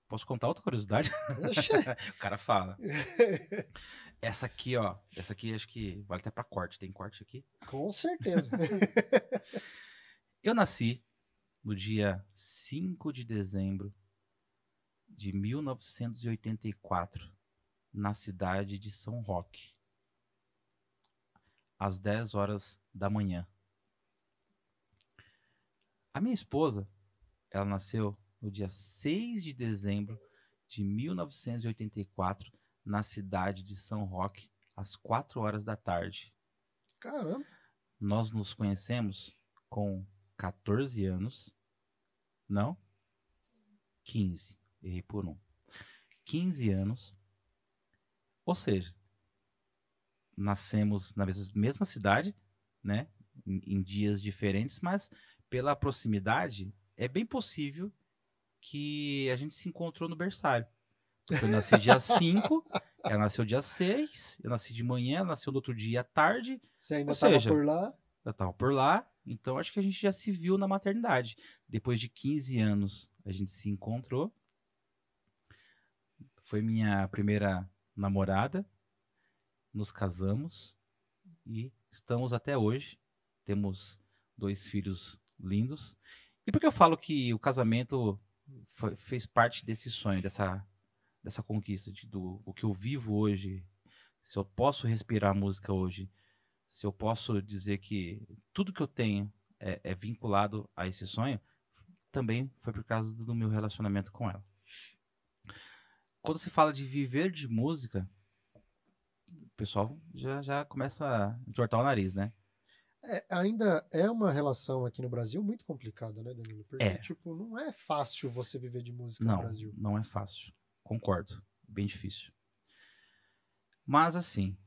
Posso contar outra curiosidade? Oxe. O cara fala. Essa aqui, ó. Essa aqui acho que vale até para corte. Tem corte aqui? Com certeza. Eu nasci no dia 5 de dezembro de 1984, na cidade de São Roque, às 10 horas da manhã. A minha esposa, ela nasceu no dia 6 de dezembro de 1984, na cidade de São Roque, às 4 horas da tarde. Caramba. Nós nos conhecemos com 14 anos. Não? 15. Errei por 1. 15 anos. Ou seja, nascemos na mesma cidade, né? Em dias diferentes, mas pela proximidade, é bem possível que a gente se encontrou no berçário. Eu nasci dia 5 Ela nasceu dia 6, eu nasci de manhã, ela nasceu no outro dia à tarde. Você Ou ainda tava seja, por lá? eu tava por lá, então acho que a gente já se viu na maternidade. Depois de 15 anos, a gente se encontrou. Foi minha primeira namorada, nos casamos e estamos até hoje. Temos 2 filhos lindos. E por que eu falo que o casamento fez parte desse sonho, dessa conquista, o que eu vivo hoje? Se eu posso respirar a música hoje, se eu posso dizer que tudo que eu tenho é vinculado a esse sonho, também foi por causa do meu relacionamento com ela. Quando se fala de viver de música, o pessoal já começa a entortar o nariz, né? Ainda é uma relação aqui no Brasil muito complicada, né, Danilo? Porque, É, tipo, não é fácil você viver de música no não, Brasil. não é fácil. Concordo, bem difícil. Mas assim,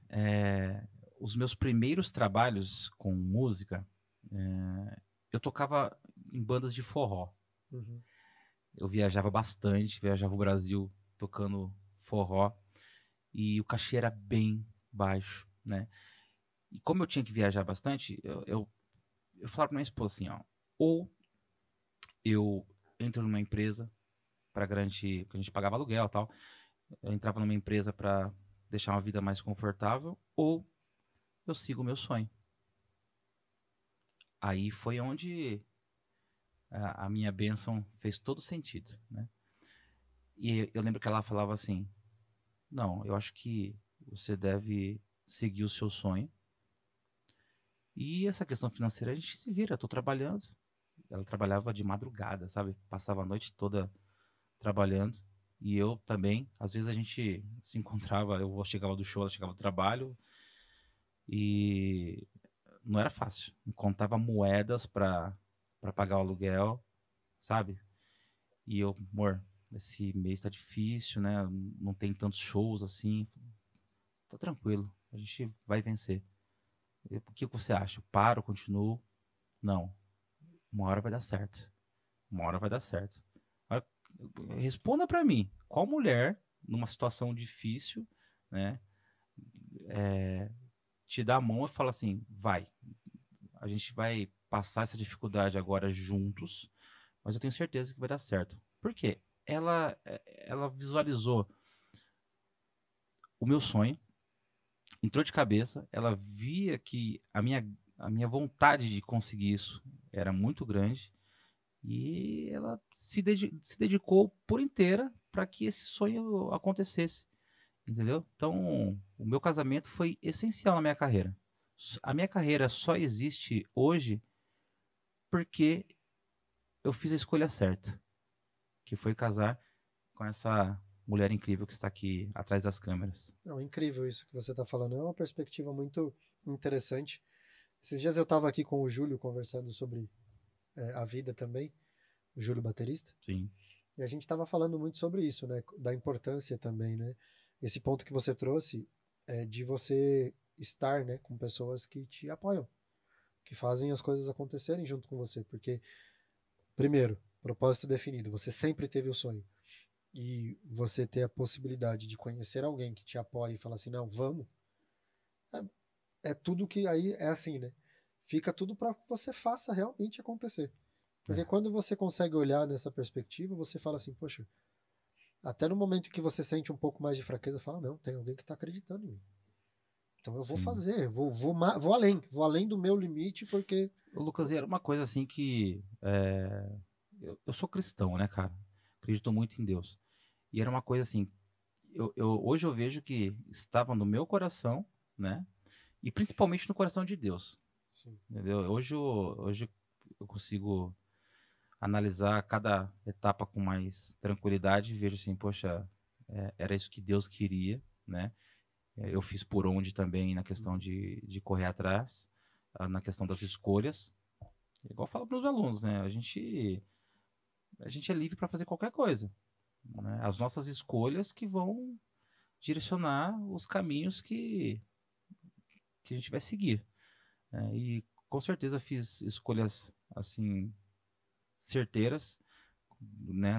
os meus primeiros trabalhos com música, eu tocava em bandas de forró. Uhum. Eu viajava bastante, viajava o Brasil tocando forró e o cachê era bem baixo, né? E como eu tinha que viajar bastante, eu falava pra minha esposa assim, ó, ou eu entro numa empresa para garantir, que a gente pagava aluguel e tal, eu entrava numa empresa para deixar uma vida mais confortável, ou eu sigo o meu sonho. Aí foi onde a minha bênção fez todo sentido, né? E eu lembro que ela falava assim, não, eu acho que você deve seguir o seu sonho. E essa questão financeira a gente se vira, eu tô trabalhando. Ela trabalhava de madrugada, sabe? Passava a noite toda trabalhando. E eu também, às vezes a gente se encontrava, eu chegava do show, ela chegava do trabalho e não era fácil. Contava moedas para pagar o aluguel, sabe? E eu, amor, esse mês tá difícil, né? Não tem tantos shows assim. Tá tranquilo, a gente vai vencer. O que você acha? Eu paro, continuo? Não. Uma hora vai dar certo. Uma hora vai dar certo. Responda pra mim. Qual mulher, numa situação difícil, né, te dá a mão e fala assim, vai, a gente vai passar essa dificuldade agora juntos, mas eu tenho certeza que vai dar certo. Por quê? Ela visualizou o meu sonho, entrou de cabeça, ela via que a minha vontade de conseguir isso era muito grande e ela se dedicou por inteira para que esse sonho acontecesse, entendeu? Então, o meu casamento foi essencial na minha carreira. A minha carreira só existe hoje porque eu fiz a escolha certa, que foi casar com essa mulher incrível que está aqui atrás das câmeras. Não, incrível isso que você está falando. É uma perspectiva muito interessante. Esses dias eu estava aqui com o Júlio conversando sobre a vida também, o Júlio baterista, Sim, e a gente estava falando muito sobre isso, né? Da importância também, né? Esse ponto que você trouxe é de você estar, né, com pessoas que te apoiam, que fazem as coisas acontecerem junto com você, porque primeiro, propósito definido, você sempre teve o sonho. E você ter a possibilidade de conhecer alguém que te apoia e fala assim, não, vamos, é tudo que aí é assim, né? Fica tudo para que você faça realmente acontecer. Porque é, quando você consegue olhar nessa perspectiva, você fala assim, poxa, até no momento que você sente um pouco mais de fraqueza, fala, não, tem alguém que está acreditando em mim. Então eu vou sim. fazer, vou além do meu limite, porque. Ô, Lucas, e era uma coisa assim que eu sou cristão, né, cara? Acredito muito em Deus. E era uma coisa assim, hoje eu vejo que estava no meu coração, né? E principalmente no coração de Deus, Sim. entendeu? Hoje eu consigo analisar cada etapa com mais tranquilidade e vejo assim, poxa, era isso que Deus queria, né? Eu fiz por onde também na questão Uhum. de correr atrás, na questão das escolhas. Igual eu falo para os alunos, né? A gente é livre para fazer qualquer coisa, né? As nossas escolhas que vão direcionar os caminhos que a gente vai seguir, né? E com certeza fiz escolhas assim certeiras, né?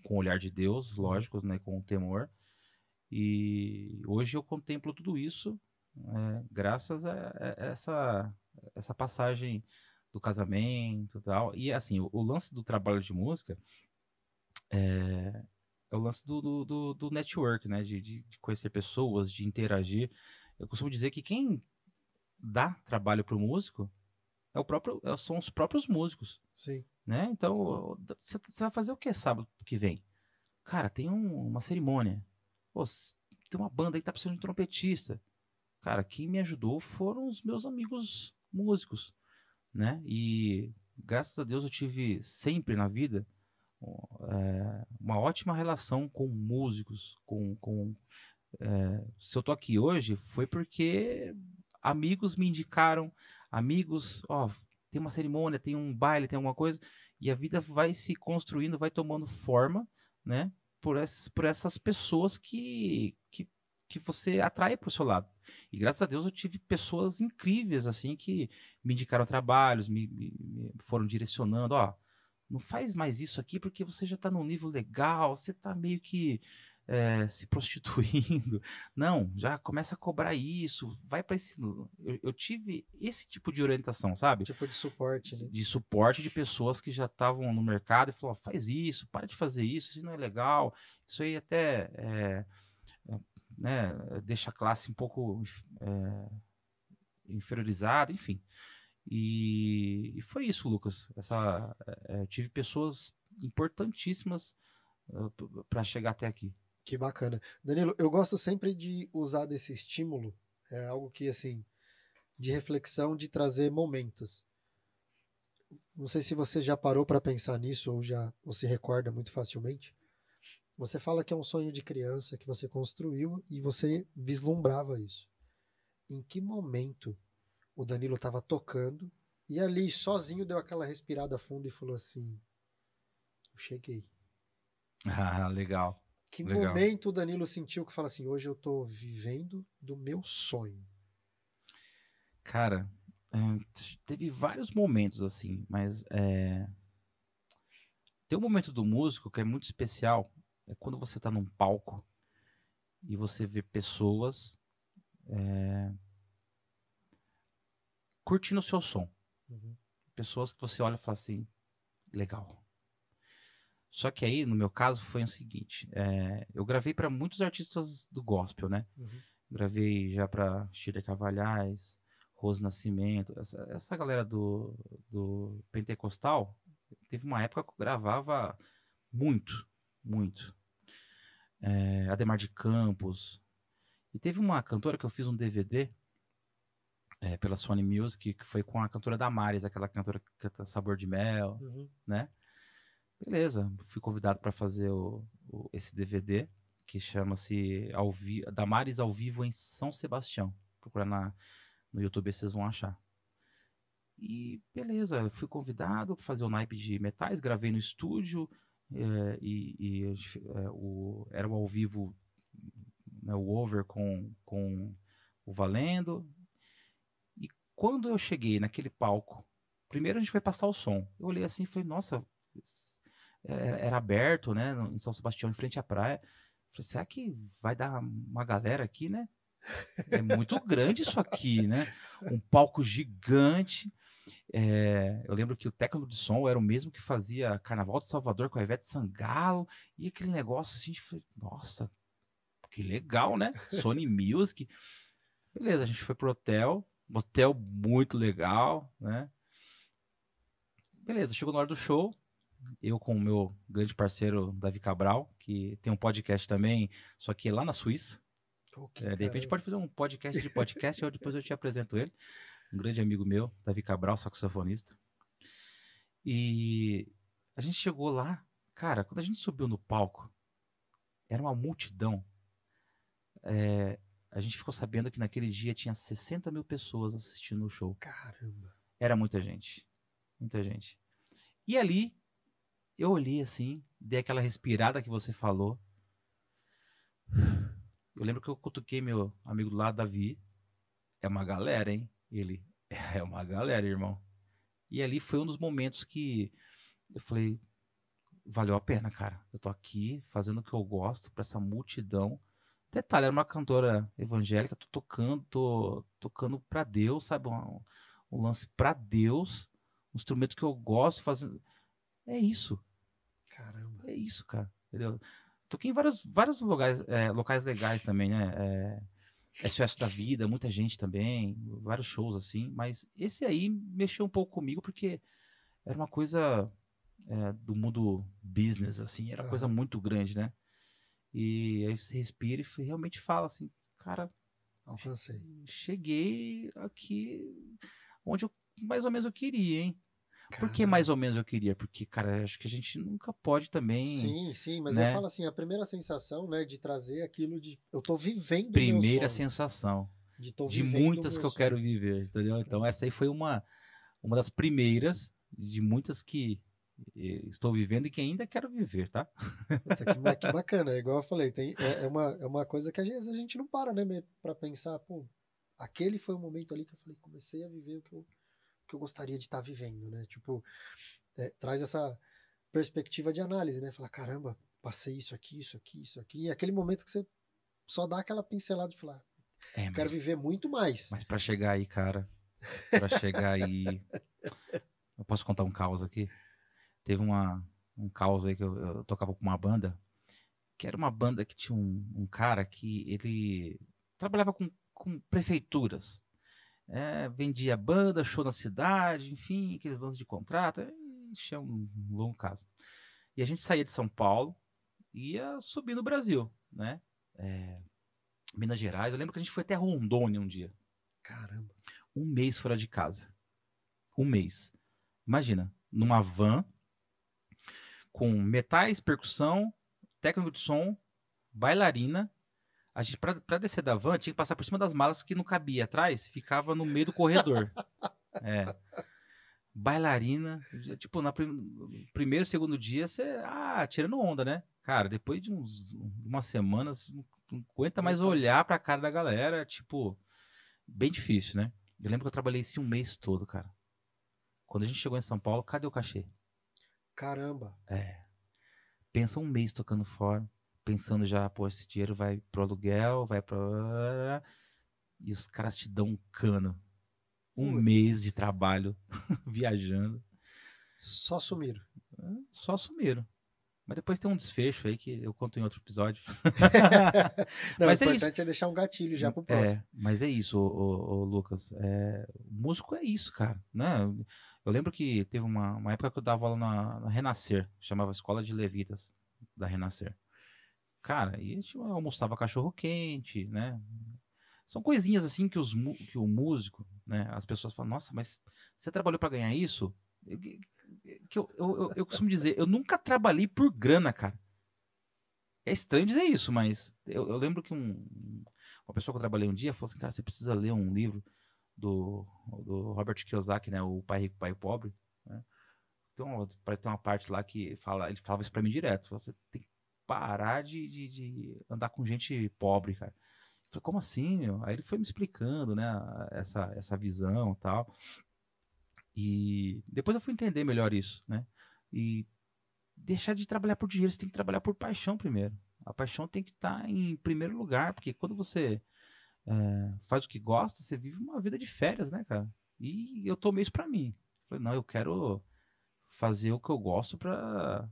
Com o olhar de Deus, Uhum. lógico, né? Com o temor. E hoje eu contemplo tudo isso, graças a essa passagem do casamento e tal. E assim, o lance do trabalho de música é o lance do network, né? De conhecer pessoas, de interagir. Eu costumo dizer que quem dá trabalho para o músico são os próprios músicos, Sim. né? Então, você vai fazer o que sábado que vem? Cara, tem uma cerimônia. Pô, tem uma banda aí que tá precisando de um trompetista. Cara, quem me ajudou foram os meus amigos músicos, né? E graças a Deus eu tive sempre na vida uma ótima relação com músicos, se eu tô aqui hoje foi porque amigos me indicaram, amigos, ó, tem uma cerimônia, tem um baile, tem alguma coisa, e a vida vai se construindo, vai tomando forma, né? Por essas pessoas que você atrai para o seu lado. E graças a Deus eu tive pessoas incríveis, assim, que me indicaram trabalhos, me foram direcionando, ó, não faz mais isso aqui porque você já está num nível legal, você está meio que se prostituindo. Não, já começa a cobrar isso, vai para esse. Eu tive esse tipo de orientação, sabe? Tipo de suporte, né? De suporte de pessoas que já estavam no mercado e falou: faz isso, para de fazer isso não é legal, isso aí até né, deixa a classe um pouco inferiorizada, enfim. E foi isso, Lucas. Tive pessoas importantíssimas para chegar até aqui. Que bacana. Danilo, eu gosto sempre de usar desse estímulo, é algo que, assim, de reflexão, de trazer momentos. Não sei se você já parou para pensar nisso ou se recorda muito facilmente. Você fala que é um sonho de criança que você construiu e você vislumbrava isso. Em que momento o Danilo estava tocando e ali sozinho deu aquela respirada funda e falou assim: eu cheguei. Ah, legal. Que Legal. momento o Danilo sentiu que fala assim: hoje eu estou vivendo do meu sonho? Cara, teve vários momentos assim, mas tem um momento do músico que é muito especial, é quando você tá num palco e você vê pessoas curtindo o seu som. Uhum, Pessoas que você olha e fala assim, legal. Só que aí, no meu caso, foi o seguinte, eu gravei para muitos artistas do gospel, né? uhum. Gravei já para Shirley Carvalhais, Rose Nascimento, essa galera do Pentecostal, teve uma época que eu gravava muito, muito. Ademar de Campos. E teve uma cantora que eu fiz um DVD pela Sony Music, que foi com a cantora Damares, aquela cantora que canta Sabor de Mel, Uhum. né? Beleza, fui convidado para fazer esse DVD, que chama-se Damares ao Vivo em São Sebastião. Procurar no YouTube vocês vão achar. E beleza, eu fui convidado para fazer o naipe de metais, gravei no estúdio, era o ao vivo, né, o over com o Valendo. E quando eu cheguei naquele palco, primeiro a gente foi passar o som. Eu olhei assim e falei, nossa, era aberto, né, em São Sebastião, em frente à praia. Falei, será que vai dar uma galera aqui, né? É muito grande isso aqui, né? Um palco gigante. Eu lembro que o técnico de som era o mesmo que fazia Carnaval de Salvador com a Ivete Sangalo. E aquele negócio assim, nossa, que legal, né? Sony Music. Beleza, a gente foi pro hotel. Hotel muito legal, né? Beleza, chegou na hora do show. Eu com o meu grande parceiro Davi Cabral, que tem um podcast também, só que é lá na Suíça. Ok, De repente cara. pode fazer um podcast de podcast, ou depois eu te apresento ele. Um grande amigo meu, Davi Cabral, saxofonista. E a gente chegou lá, cara, quando a gente subiu no palco, era uma multidão. A gente ficou sabendo que naquele dia tinha 60 mil pessoas assistindo o show. Caramba. Era muita gente. Muita gente. E ali, eu olhei assim, dei aquela respirada que você falou. Eu lembro que eu cutuquei meu amigo do lado, Davi. É uma galera, hein? Ele, é uma galera, irmão. E ali foi um dos momentos que eu falei, valeu a pena, cara. Eu tô aqui fazendo o que eu gosto pra essa multidão. Detalhe, era uma cantora evangélica, tô tocando pra Deus, sabe? Um lance pra Deus, um instrumento que eu gosto, fazendo. É isso, Caramba. é isso, cara. Entendeu? Toquei em vários locais legais também, né? SOS da Vida, muita gente também, vários shows assim, mas esse aí mexeu um pouco comigo porque era uma coisa do mundo business, assim, era coisa Aham. muito grande, né? E aí você respira e realmente fala assim, cara, Alcancei. cheguei aqui onde mais ou menos eu queria, hein? Por que mais Caramba. ou menos eu queria? Porque, cara, acho que a gente nunca pode também, Sim, sim, mas eu né? falo assim, a primeira sensação, né, de trazer aquilo de eu tô vivendo o meu Primeira sonho, sensação de tô de vivendo o muitas meu que eu quero sonho. viver, entendeu? Então essa aí foi uma das primeiras de muitas que estou vivendo e que ainda quero viver, tá? Puta, que bacana, é igual eu falei, é uma coisa que às vezes a gente não para, né, pra pensar, pô, aquele foi o momento ali que eu falei, comecei a viver que eu gostaria de estar vivendo, né? Tipo, traz essa perspectiva de análise, né? Falar, caramba, passei isso aqui, isso aqui, isso aqui, e é aquele momento que você só dá aquela pincelada de falar, É, quero viver muito mais. mas para chegar aí, cara, para chegar aí, eu posso contar um caos aqui? Teve um caos aí que eu tocava com uma banda, que era uma banda que tinha um cara que ele trabalhava com prefeituras. Vendia banda, show na cidade, enfim, aqueles lances de contrato. Ixi, é um longo caso. E a gente saía de São Paulo e ia subir no Brasil, né? É, Minas Gerais. Eu lembro que a gente foi até Rondônia um dia. Caramba. Um mês fora de casa. Um mês. Imagina, numa van com metais, percussão, técnico de som, bailarina. A gente, pra descer da van, tinha que passar por cima das malas que não cabia atrás, ficava no meio do corredor. É. Bailarina, tipo, primeiro, segundo dia, você, tirando onda, né? Cara, depois de umas semanas, não aguenta mais Aguentava. olhar pra cara da galera, tipo, bem difícil, né? Eu lembro que eu trabalhei esse um mês todo, cara. Quando a gente chegou em São Paulo, cadê o cachê? Caramba. É, pensa um mês tocando fora, pensando já, pô, esse dinheiro vai pro aluguel, vai pra... E os caras te dão um cano. Um mês de Putz, trabalho, viajando. só sumiram. Só assumiram. Mas depois tem um desfecho aí que eu conto em outro episódio. Não, o Mas é isso. importante é deixar um gatilho já pro próximo. Mas é isso, ô Lucas. Músico é isso, cara, né? Eu lembro que teve uma época que eu dava aula na Renascer, chamava Escola de Levitas da Renascer. Cara, e a gente almoçava cachorro quente, né? São coisinhas assim que o músico, né? As pessoas falam, nossa, mas você trabalhou para ganhar isso? Eu costumo dizer, eu nunca trabalhei por grana, cara. É estranho dizer isso, mas eu lembro que uma pessoa que eu trabalhei um dia falou assim, cara, você precisa ler um livro do, do Robert Kiyosaki, né? O Pai Rico, Pai Pobre, né? Então, tem uma parte lá que ele falava isso pra mim direto. Você tem que parar de andar com gente pobre, cara. Eu falei, como assim, meu? Aí ele foi me explicando, né, essa visão e tal. E depois eu fui entender melhor isso, né? E deixar de trabalhar por dinheiro, você tem que trabalhar por paixão primeiro. A paixão tem que estar em primeiro lugar, porque quando você faz o que gosta, você vive uma vida de férias, né, cara? E eu tomei isso pra mim. Falei, não, eu quero fazer o que eu gosto pra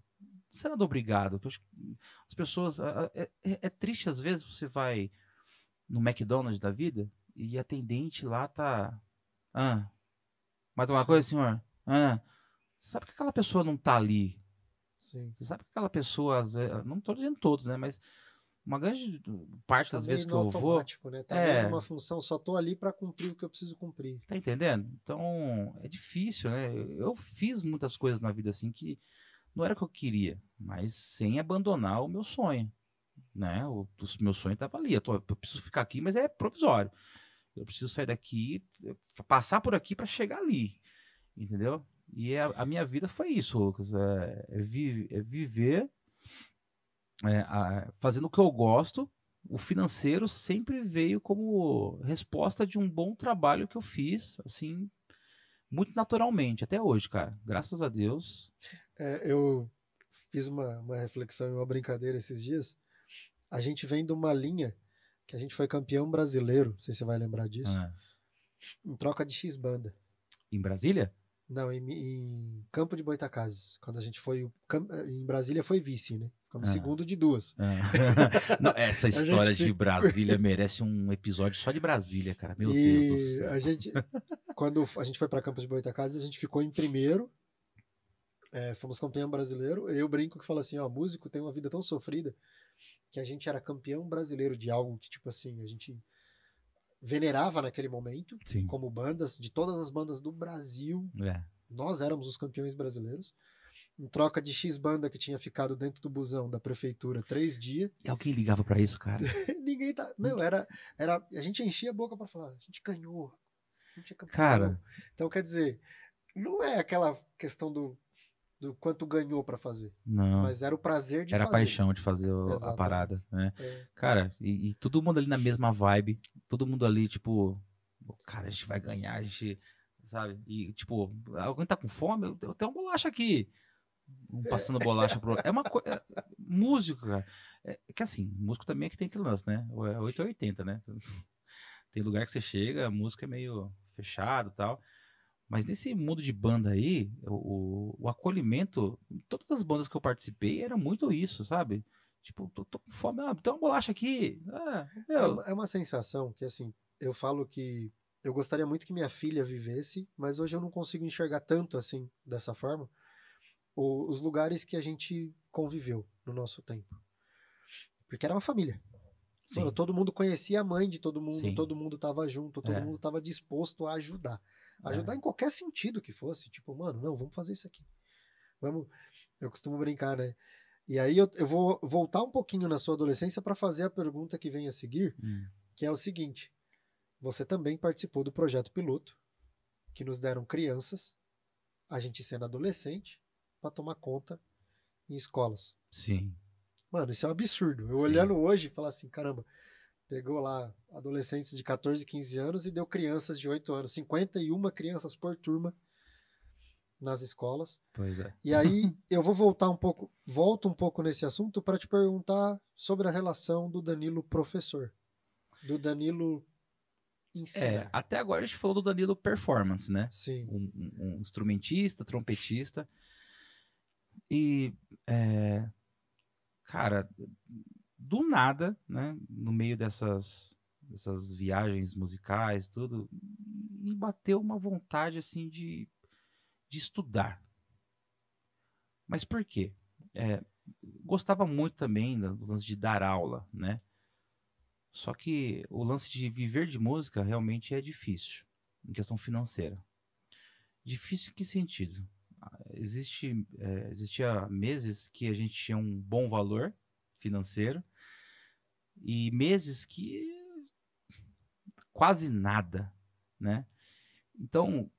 ser nada obrigado. Que eu acho que as pessoas. É triste às vezes você vai no McDonald's da vida e a atendente lá tá. Ah, mais uma coisa, Sim, senhor? Ah, você sabe que aquela pessoa não tá ali. sim. Você sabe que aquela pessoa, às vezes, não tô dizendo todos, né? Mas uma grande parte Tá das vezes meio que no eu vou, automático, né? Tá meio é, numa função, só tô ali pra cumprir o que eu preciso cumprir. tá entendendo? Então, é difícil, né? Eu fiz muitas coisas na vida assim que não era o que eu queria, mas sem abandonar o meu sonho, né? O meu sonho estava ali. Eu preciso ficar aqui, mas é provisório. Eu preciso sair daqui, passar por aqui para chegar ali, entendeu? E a minha vida foi isso, Lucas. É viver fazendo o que eu gosto. O financeiro sempre veio como resposta de um bom trabalho que eu fiz, assim, muito naturalmente, até hoje, cara. Graças a Deus. Eu fiz uma reflexão e uma brincadeira esses dias. A gente vem de uma linha. que a gente foi campeão brasileiro, não sei se você vai lembrar disso, Ah, em troca de X-Banda. em Brasília? Não, em Campo de Goytacazes. Quando a gente foi. Em Brasília foi vice, né? Ficamos Ah, segundo de duas. ah. Não, essa A gente história de ficou. Brasília merece um episódio só de Brasília, cara. Meu Deus do E céu. a gente. Quando a gente foi para Campos de Goytacazes, a gente ficou em primeiro. Fomos campeão brasileiro. Eu brinco que falo assim: ó, músico tem uma vida tão sofrida que a gente era campeão brasileiro de algo que, tipo assim, a gente venerava naquele momento, Sim. como bandas, de todas as bandas do Brasil, É. nós éramos os campeões brasileiros. Em troca de X-Banda que tinha ficado dentro do busão da prefeitura 3 dias. E alguém ligava pra isso, cara? Ninguém tá. Meu, a gente enchia a boca pra falar, a gente ganhou, a gente é campeão. Cara, Então, quer dizer, não é aquela questão do quanto ganhou pra fazer, não. mas era o prazer de Era a fazer. paixão de fazer a Exatamente. parada, né? É. Cara, e todo mundo ali na mesma vibe, todo mundo ali, tipo, cara, a gente vai ganhar, a gente, sabe? E, tipo, alguém tá com fome? Eu tenho uma bolacha aqui. Um passando bolacha pro outro. É uma coisa. Músico, cara. Que assim, músico também é que tem aquele lance, né? É 8 ou 80, né? Tem lugar que você chega, a música é meio fechado e tal. Mas nesse mundo de banda aí, o acolhimento, todas as bandas que eu participei, era muito isso, sabe? Tipo, tô com fome, tem uma bolacha aqui. Ah, É, meu. é uma sensação que, assim, eu falo que eu gostaria muito que minha filha vivesse, mas hoje eu não consigo enxergar tanto assim, dessa forma, os lugares que a gente conviveu no nosso tempo. Porque era uma família. Mano, Sim, todo mundo conhecia a mãe de sim. todo mundo tava junto, todo É, mundo tava disposto a ajudar. é. Ajudar em qualquer sentido que fosse. Tipo, mano, não, vamos fazer isso aqui. Vamos. Eu costumo brincar, né? E aí eu vou voltar um pouquinho na sua adolescência para fazer a pergunta que vem a seguir, Hum, que é o seguinte: você também participou do projeto piloto, que nos deram crianças, a gente sendo adolescente, para tomar conta em escolas. sim, Mano, isso é um absurdo. Eu sim. olhando hoje, falar assim, caramba, pegou lá adolescentes de 14, 15 anos e deu crianças de 8 anos, 51 crianças por turma nas escolas. Pois é. E aí eu vou volto um pouco nesse assunto para te perguntar sobre a relação do Danilo professor, do Danilo ensina. Até agora a gente falou do Danilo Performance, né? Sim, Um instrumentista, trompetista. E, é, cara, do nada, né? No meio dessas viagens musicais, tudo, me bateu uma vontade, assim, de estudar. Mas por quê? É, gostava muito também do lance de dar aula, né? Só que o lance de viver de música realmente é difícil, em questão financeira. Difícil em que sentido? Existia meses que a gente tinha um bom valor financeiro e meses que quase nada, né? Então,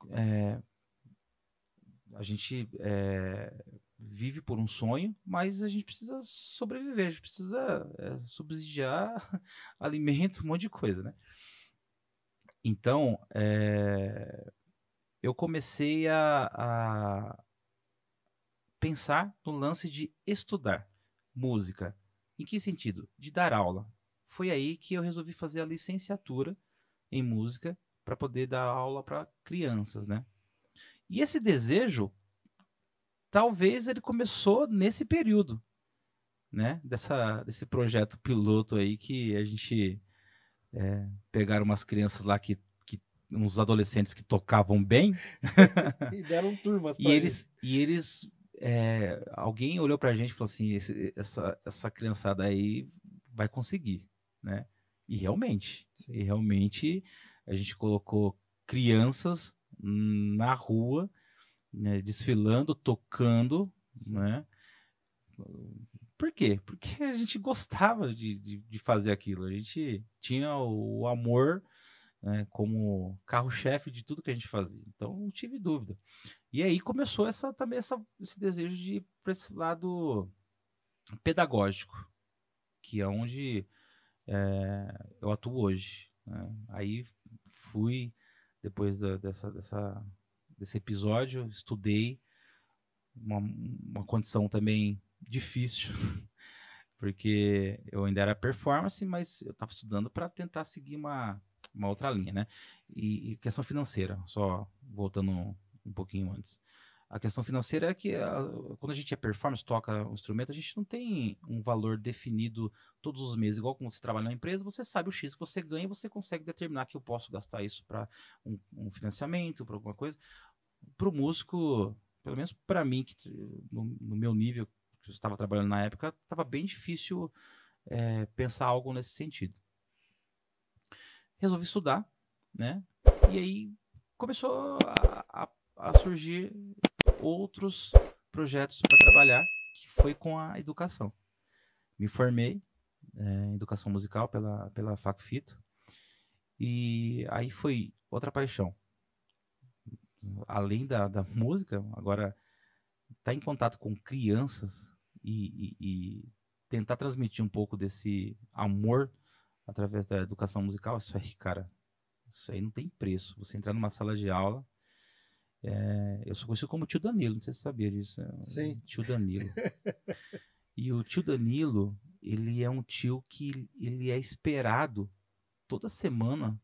a gente vive por um sonho, mas a gente precisa sobreviver, a gente precisa subsidiar alimento, um monte de coisa, né? Então, eu comecei a pensar no lance de estudar música. Em que sentido? De dar aula. Foi aí que eu resolvi fazer a licenciatura em música para poder dar aula para crianças, né? E esse desejo, talvez ele começou nesse período, né? Desse projeto piloto aí que a gente pegaram umas crianças lá uns adolescentes que tocavam bem e deram turmas e pra gente. alguém olhou pra gente e falou assim, essa criançada aí vai conseguir, né? E Sim, realmente a gente colocou crianças na rua, né, desfilando, tocando, sim. né? Por quê? Porque a gente gostava de fazer aquilo, a gente tinha o amor, né, como carro-chefe de tudo que a gente fazia. Então não tive dúvida. E aí começou esse desejo de ir para esse lado pedagógico, que é onde eu atuo hoje, né? Aí fui, depois desse episódio, estudei uma condição também difícil. Porque eu ainda era performance, mas eu estava estudando para tentar seguir uma outra linha, né? E questão financeira, só voltando um pouquinho antes. A questão financeira é que quando a gente é performance, toca um instrumento, a gente não tem um valor definido todos os meses. Igual quando você trabalha na empresa, você sabe o X que você ganha e você consegue determinar que eu posso gastar isso para um financiamento, para alguma coisa. Para o músico, pelo menos para mim, que no meu nível, que eu estava trabalhando na época, estava bem difícil pensar algo nesse sentido. Resolvi estudar, né? E aí começou a surgir outros projetos para trabalhar, que foi com a educação. Me formei em educação musical pela Facfito, e aí foi outra paixão. Além da música, agora estar em contato com crianças e tentar transmitir um pouco desse amor através da educação musical, isso aí, cara, isso aí não tem preço. Você entrar numa sala de aula, eu sou conhecido como tio Danilo, não sei se você sabia disso. Sim. Tio Danilo. E o tio Danilo, ele é um tio que ele é esperado toda semana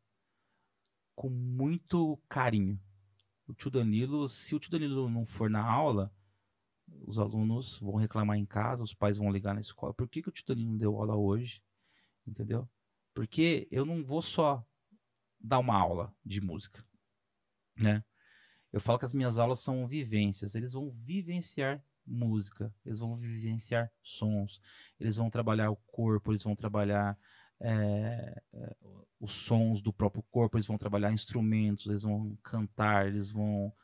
com muito carinho. O tio Danilo, se o tio Danilo não for na aula, os alunos vão reclamar em casa, os pais vão ligar na escola. Por que o tio Danilo não deu aula hoje? Entendeu? Porque eu não vou só dar uma aula de música, né? Eu falo que as minhas aulas são vivências. Eles vão vivenciar música, eles vão vivenciar sons, eles vão trabalhar o corpo, eles vão trabalhar os sons do próprio corpo, eles vão trabalhar instrumentos, eles vão cantar, eles vão...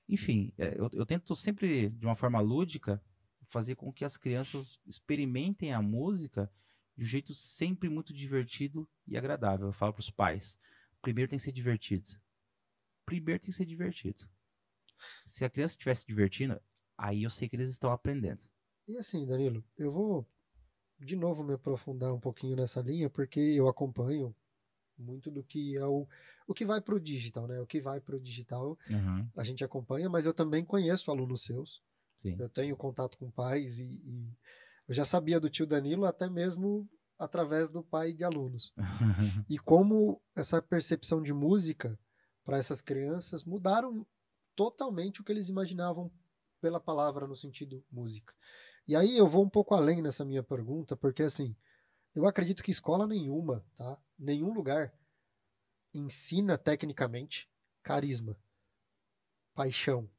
Enfim, eu tento sempre, de uma forma lúdica, fazer com que as crianças experimentem a música de um jeito sempre muito divertido e agradável. Eu falo para os pais, primeiro tem que ser divertido. Primeiro tem que ser divertido. Se a criança estiver se divertindo, aí eu sei que eles estão aprendendo. E assim, Danilo, eu vou de novo me aprofundar um pouquinho nessa linha, porque eu acompanho muito do que é o que vai para o digital, né? O que vai para o digital Uhum, a gente acompanha, mas eu também conheço alunos seus. sim. Eu tenho contato com pais e eu já sabia do tio Danilo até mesmo através do pai de alunos. E como essa percepção de música para essas crianças mudaram totalmente o que eles imaginavam pela palavra no sentido música. E aí eu vou um pouco além nessa minha pergunta, porque assim, eu acredito que escola nenhuma, tá? Nenhum lugar ensina tecnicamente carisma, paixão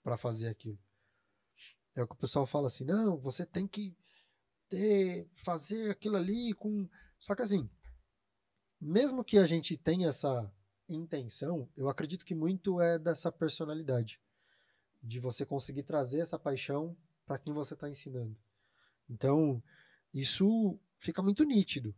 para fazer aquilo. É o que o pessoal fala assim, não, você tem que fazer aquilo ali com. Só que assim, mesmo que a gente tenha essa intenção, eu acredito que muito é dessa personalidade, de você conseguir trazer essa paixão para quem você está ensinando. Então, isso fica muito nítido.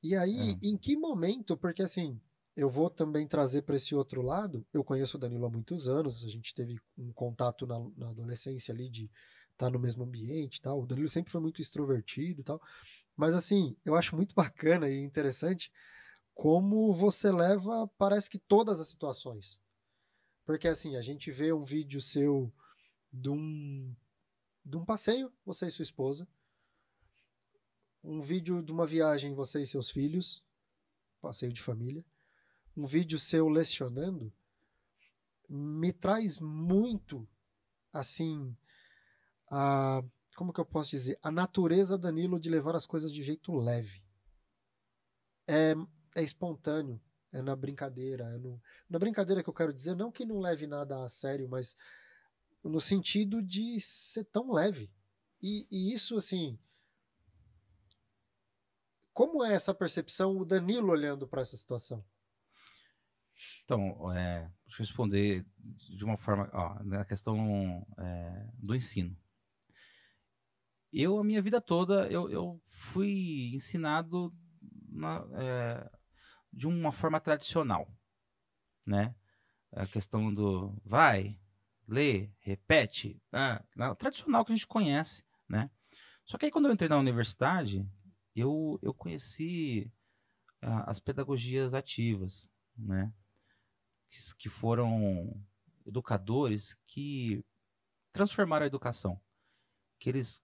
E aí, É. em que momento? Porque assim, eu vou também trazer para esse outro lado. Eu conheço o Danilo há muitos anos, a gente teve um contato na adolescência ali de estar no mesmo ambiente e tal. O Danilo sempre foi muito extrovertido e tal. Mas assim, eu acho muito bacana e interessante como você leva, parece que todas as situações. Porque assim, a gente vê um vídeo seu de um passeio, você e sua esposa, um vídeo de uma viagem, você e seus filhos, passeio de família, um vídeo seu lecionando, me traz muito, assim, a, como que eu posso dizer, a natureza Danilo de levar as coisas de jeito leve. É, é espontâneo, é na brincadeira, na brincadeira que eu quero dizer, não que não leve nada a sério, mas no sentido de ser tão leve. E isso, assim, como é essa percepção, o Danilo olhando para essa situação? Então, deixa eu responder de uma forma, ó, na questão do ensino. A minha vida toda, eu fui ensinado de uma forma tradicional, né? A questão do vai, lê, repete, tradicional que a gente conhece, né? Só que aí quando eu entrei na universidade, eu conheci as pedagogias ativas, né? Que foram educadores que transformaram a educação, que eles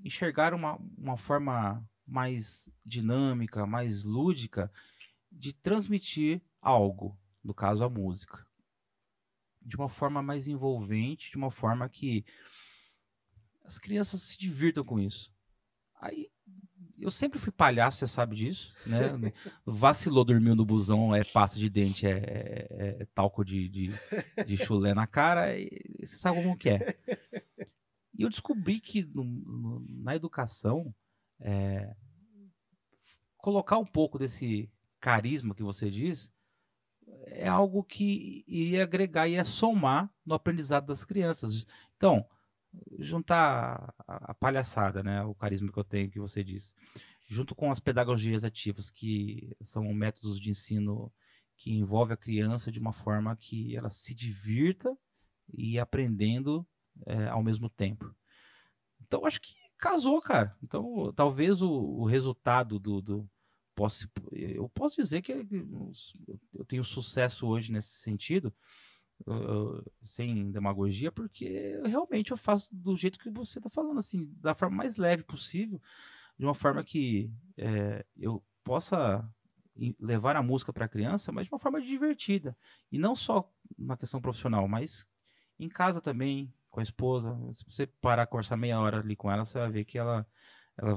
enxergar uma forma mais dinâmica, mais lúdica de transmitir algo, no caso a música, de uma forma mais envolvente, de uma forma que as crianças se divirtam com isso. Aí eu sempre fui palhaço, você sabe disso, né? Vacilou, dormiu no busão, é pasta de dente, é talco de chulé na cara, e você sabe como que é. E eu descobri que na educação, é, colocar um pouco desse carisma que você diz é algo que iria agregar, iria somar no aprendizado das crianças. Então, juntar a palhaçada, né, o carisma que eu tenho, que você disse, junto com as pedagogias ativas, que são métodos de ensino que envolve a criança de uma forma que ela se divirta e aprendendo ao mesmo tempo. Então, acho que casou, cara. Então, talvez o resultado eu posso dizer que eu tenho sucesso hoje nesse sentido, sem demagogia, porque realmente eu faço do jeito que você está falando, assim, da forma mais leve possível, de uma forma que eu possa levar a música para a criança, mas de uma forma divertida. E não só na questão profissional, mas em casa também, com a esposa. Se você parar a conversar meia hora ali com ela, você vai ver que ela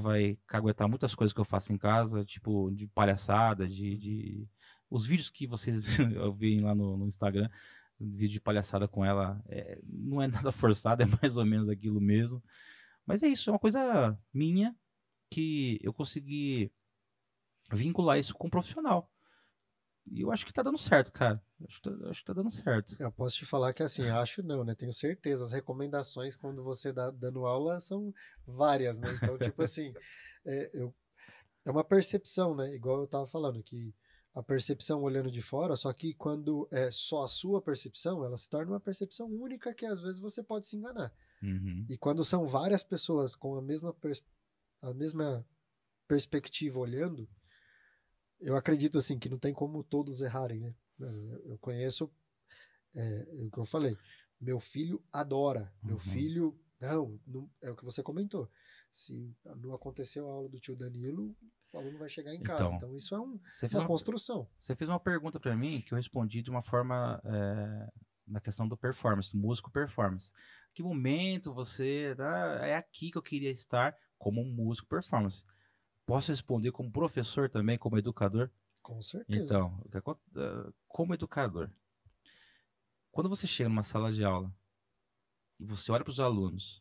vai caguetar muitas coisas que eu faço em casa, tipo, de palhaçada, os vídeos que vocês veem lá no Instagram, vídeo de palhaçada com ela, não é nada forçado, é mais ou menos aquilo mesmo. Mas é isso, é uma coisa minha que eu consegui vincular isso com um profissional. E eu acho que tá dando certo, cara. Acho que tá dando certo. Eu posso te falar que assim, acho não, né? Tenho certeza. As recomendações quando você dá dando aula são várias, né? Então, tipo assim, é uma percepção, né? Igual eu tava falando, que a percepção olhando de fora, só que quando é só a sua percepção, ela se torna uma percepção única que às vezes você pode se enganar. Uhum. E quando são várias pessoas com a mesma perspectiva olhando, eu acredito assim que não tem como todos errarem, né? Eu conheço o que eu falei. Meu filho adora. Meu filho. Não, é o que você comentou. Se não aconteceu a aula do tio Danilo, o aluno vai chegar em casa. Então, isso é uma construção. Você fez uma pergunta para mim que eu respondi de uma forma na questão do performance, do músico performance. Que momento você. É aqui que eu queria estar como um músico performance. Posso responder como professor também, como educador? Com certeza. Então, como educador, quando você chega numa sala de aula e você olha para os alunos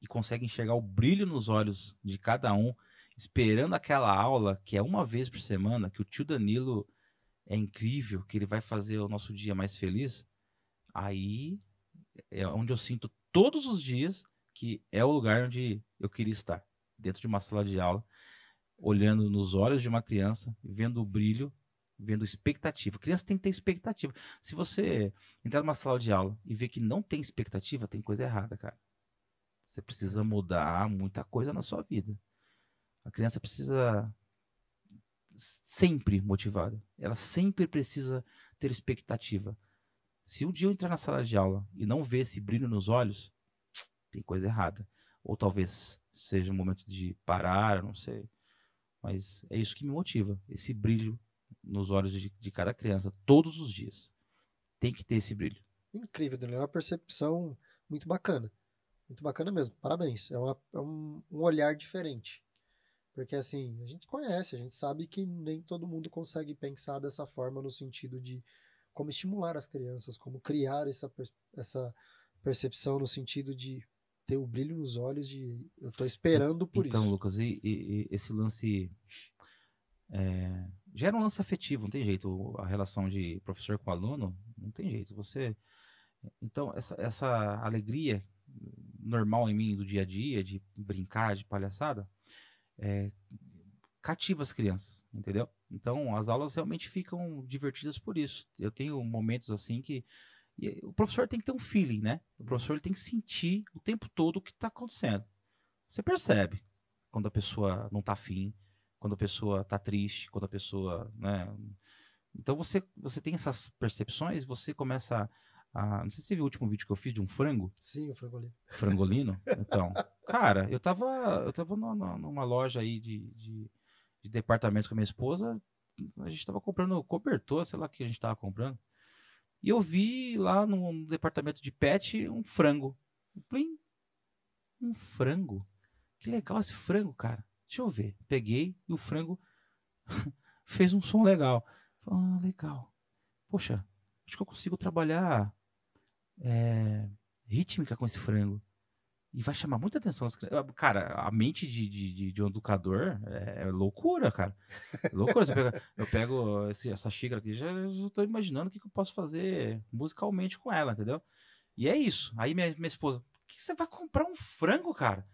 e consegue enxergar o brilho nos olhos de cada um, esperando aquela aula que é uma vez por semana, que o tio Danilo é incrível, que ele vai fazer o nosso dia mais feliz, aí é onde eu sinto todos os dias que é o lugar onde eu queria estar, dentro de uma sala de aula, olhando nos olhos de uma criança, vendo o brilho, vendo expectativa. A criança tem que ter expectativa. Se você entrar numa sala de aula e ver que não tem expectativa, tem coisa errada, cara. Você precisa mudar muita coisa na sua vida. A criança precisa sempre motivada. Ela sempre precisa ter expectativa. Se um dia eu entrar na sala de aula e não ver esse brilho nos olhos, tem coisa errada. Ou talvez seja um momento de parar, não sei. Mas é isso que me motiva. Esse brilho nos olhos de cada criança, todos os dias. Tem que ter esse brilho. Incrível, Danilo. É uma percepção muito bacana. Muito bacana mesmo. Parabéns. É um olhar diferente. Porque assim, a gente conhece, a gente sabe que nem todo mundo consegue pensar dessa forma no sentido de como estimular as crianças, como criar essa percepção no sentido de ter o brilho nos olhos de eu tô esperando por então, isso. Lucas, e esse lance gera um lance afetivo, não tem jeito. A relação de professor com aluno, não tem jeito. Então, essa alegria normal em mim do dia a dia, de brincar, de palhaçada, cativa as crianças, entendeu? Então, as aulas realmente ficam divertidas por isso. Eu tenho momentos assim que o professor tem que ter um feeling, né? O professor ele tem que sentir o tempo todo o que está acontecendo. Você percebe quando a pessoa não está afim, quando a pessoa está triste, quando a pessoa, né? Então você tem essas percepções, você começa Não sei se você viu o último vídeo que eu fiz de um frango. Sim, o frangolino. Frangolino. Então, cara, eu tava numa loja aí de departamentos com a minha esposa. A gente tava comprando cobertor, sei lá o que a gente tava comprando. E eu vi lá no departamento de pet um frango. Plim, um frango. Que legal esse frango, cara. Deixa eu ver. Peguei e o frango fez um som legal. Legal. Poxa, acho que eu consigo trabalhar rítmica com esse frango. E vai chamar muita atenção. Cara, a mente de um educador é loucura, cara. É loucura. Eu pego essa xícara aqui, já tô imaginando o que eu posso fazer musicalmente com ela, entendeu? E é isso. Aí minha esposa, por que você vai comprar um frango, cara?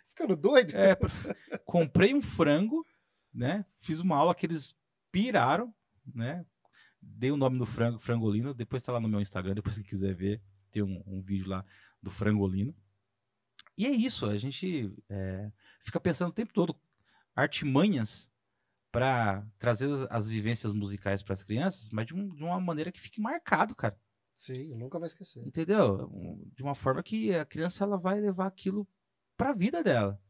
Ficando doido? Comprei um frango, né? Fiz uma aula que eles piraram, né? Dei o nome do frango, frangolino. Depois tá lá no meu Instagram, depois se quiser ver, tem um vídeo lá do frangolino. E é isso, a gente fica pensando o tempo todo artimanhas para trazer as vivências musicais para as crianças, mas de uma maneira que fique marcado, cara. Sim, eu nunca vai esquecer. Entendeu? De uma forma que a criança ela vai levar aquilo para a vida dela.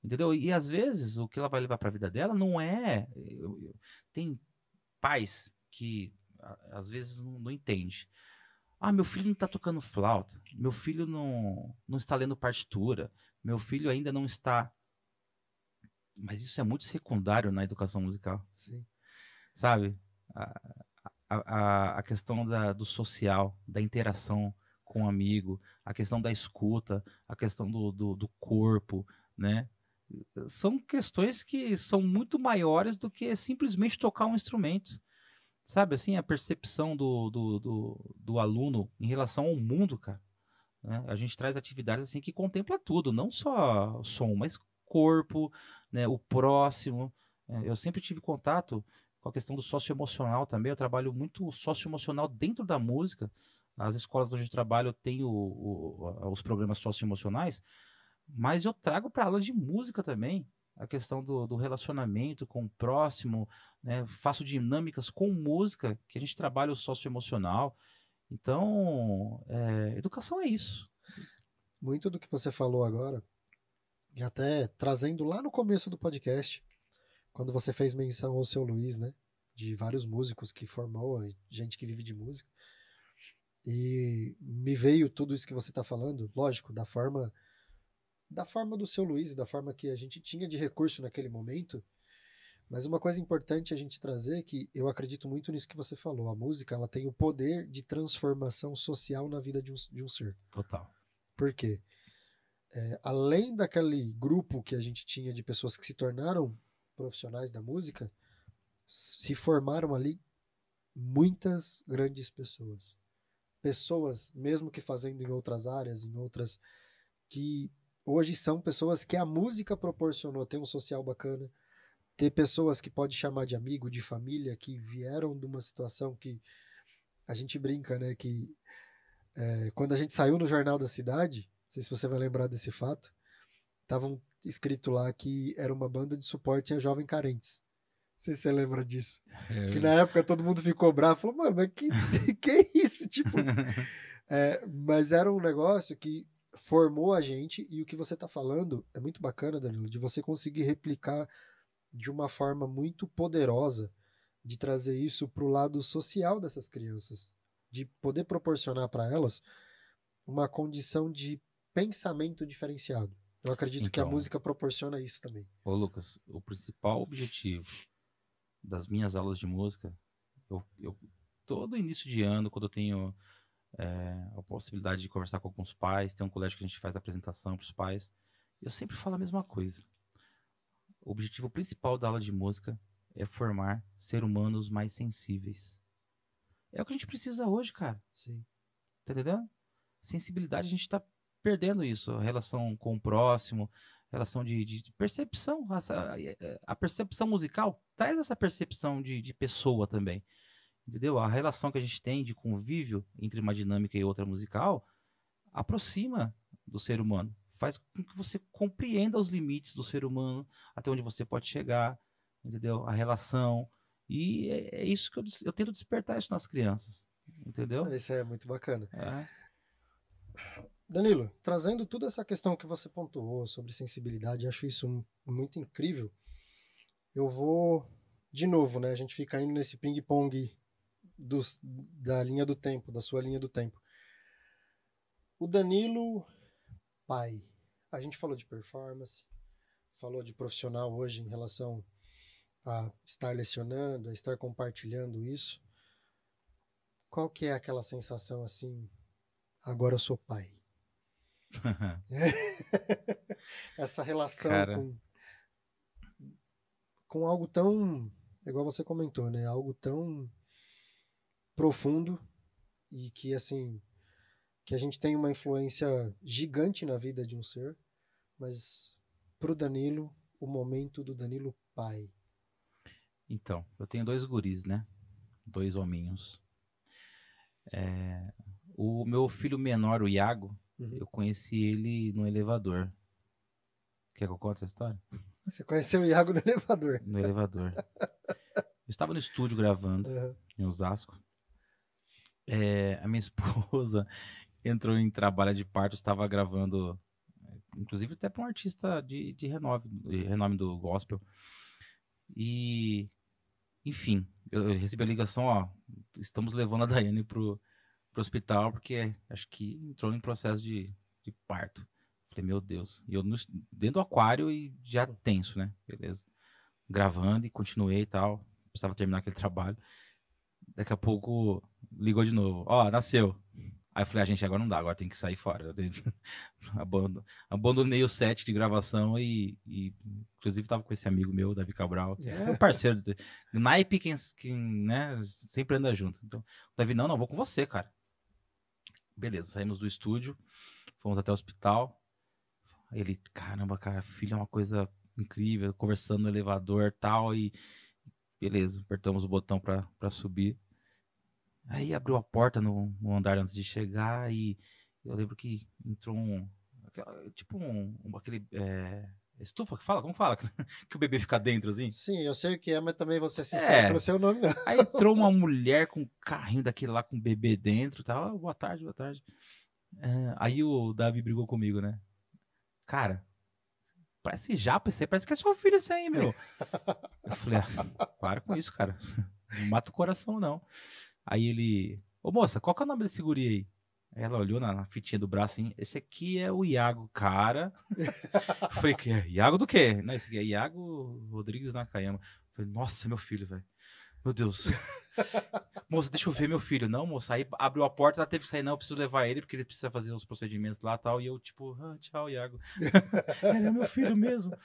Entendeu? E às vezes o que ela vai levar para a vida dela não é. Tem pais que às vezes não entendem. Meu filho não está tocando flauta. Meu filho não está lendo partitura. Meu filho ainda não está. Mas isso é muito secundário na educação musical. Sim. Sabe? A questão do social, da interação com o amigo, a questão da escuta, a questão do corpo, né? São questões que são muito maiores do que simplesmente tocar um instrumento. Sabe, assim, a percepção do aluno em relação ao mundo, cara. Né? A gente traz atividades assim que contempla tudo, não só som, mas corpo, né, o próximo. Eu sempre tive contato com a questão do socioemocional também. Eu trabalho muito socioemocional dentro da música. As escolas onde eu trabalho têm os programas socioemocionais, mas eu trago para aula de música também a questão do relacionamento com o próximo, né? Faço dinâmicas com música, que a gente trabalha o socioemocional. Então, educação é isso. Muito do que você falou agora, e até trazendo lá no começo do podcast, quando você fez menção ao seu Luiz, né? De vários músicos que formou, gente que vive de música. E me veio tudo isso que você está falando, lógico, da forma do seu Luiz, da forma que a gente tinha de recurso naquele momento. Mas uma coisa importante a gente trazer, que eu acredito muito nisso que você falou, a música ela tem o poder de transformação social na vida de um ser. Total. Por quê? Além daquele grupo que a gente tinha de pessoas que se tornaram profissionais da música, se formaram ali muitas grandes pessoas. Pessoas, mesmo que fazendo em outras áreas, em outras, que hoje são pessoas que a música proporcionou ter um social bacana, ter pessoas que pode chamar de amigo, de família, que vieram de uma situação que a gente brinca, né? Que quando a gente saiu no Jornal da Cidade, não sei se você vai lembrar desse fato, estavam escrito lá que era uma banda de suporte a jovens carentes. Não sei se você lembra disso. Que na época todo mundo ficou bravo, falou, mano, mas que é isso? Tipo, mas era um negócio que formou a gente, e o que você está falando é muito bacana, Danilo, de você conseguir replicar de uma forma muito poderosa, de trazer isso para o lado social dessas crianças, de poder proporcionar para elas uma condição de pensamento diferenciado. Eu acredito que a música proporciona isso também. Ô Lucas, o principal objetivo das minhas aulas de música, eu todo início de ano, quando eu tenho a possibilidade de conversar com alguns pais, tem um colégio que a gente faz apresentação para os pais, eu sempre falo a mesma coisa. O objetivo principal da aula de música é formar seres humanos mais sensíveis. É o que a gente precisa hoje, cara. Sim. Tá entendendo? Sensibilidade, a gente tá perdendo isso. A relação com o próximo, relação de percepção. A percepção musical traz essa percepção de pessoa também. Entendeu? A relação que a gente tem de convívio entre uma dinâmica e outra musical aproxima do ser humano. Faz com que você compreenda os limites do ser humano, até onde você pode chegar, entendeu? A relação. E é isso que eu tento despertar isso nas crianças. entendeu? Isso é muito bacana. É. Danilo, trazendo toda essa questão que você pontuou sobre sensibilidade, acho isso muito incrível. Eu vou, de novo, né? A gente fica indo nesse ping-pong da linha do tempo, da sua linha do tempo. O Danilo, pai. A gente falou de performance, falou de profissional hoje em relação a estar lecionando, a estar compartilhando isso. Qual que é aquela sensação assim, agora eu sou pai? Essa relação Cara, com algo tão, igual você comentou, né? Algo tão profundo e que, assim, que a gente tem uma influência gigante na vida de um ser, mas pro Danilo, o momento do Danilo pai. então, eu tenho 2 guris, né? 2 hominhos. O meu filho menor, o Iago, Uhum. eu conheci ele no elevador. Quer que eu conte essa história? Você conheceu o Iago no elevador. No elevador. Eu estava no estúdio gravando, Uhum. em Osasco. A minha esposa entrou em trabalho de parto, estava gravando, inclusive até para um artista de renome do gospel. E, enfim, eu recebi a ligação, ó, estamos levando a Daiane pro hospital porque acho que entrou em processo de parto. Falei, meu Deus. E eu dentro do aquário e já tenso, né? Beleza. Gravando e continuei e tal. Precisava terminar aquele trabalho. Daqui a pouco ligou de novo. Ó, nasceu. Aí eu falei, gente, agora não dá, agora tem que sair fora. Abandonei o set de gravação e inclusive tava com esse amigo meu, Davi Cabral, que é parceiro do naipe, quem, né, sempre anda junto. Então, Davi, não, vou com você, cara. Beleza, saímos do estúdio, fomos até o hospital. Aí ele, caramba, cara, filho é uma coisa incrível, conversando no elevador tal, e beleza, apertamos o botão pra subir. Aí abriu a porta no andar antes de chegar e eu lembro que entrou tipo aquele estufa que fala? Como fala? Que o bebê fica dentro, assim? Sim, eu sei o que é, mas também vou ser sincero que eu não É. sei o nome, não. Aí entrou uma mulher com um carrinho daquele lá com o bebê dentro e tal. Ah, boa tarde, boa tarde. Aí o Davi brigou comigo, né? Cara, parece japa isso aí, parece que é seu filho isso aí, meu. Eu falei, para com isso, cara. Não mata o coração, não. Aí ele, ô moça, qual que é o nome desse guri aí? Aí ela olhou na fitinha do braço assim, esse aqui é o Iago, cara. Eu falei, que é? Iago do quê? Não, esse aqui é Iago Rodrigues Nakayama. Eu falei, nossa, meu filho, velho. Meu Deus. Moça, deixa eu ver meu filho. Não, moça. Aí abriu a porta, ela teve que sair. Não, eu preciso levar ele, porque ele precisa fazer os procedimentos lá e tal. E eu, tipo, tchau, Iago. Ele é meu filho mesmo.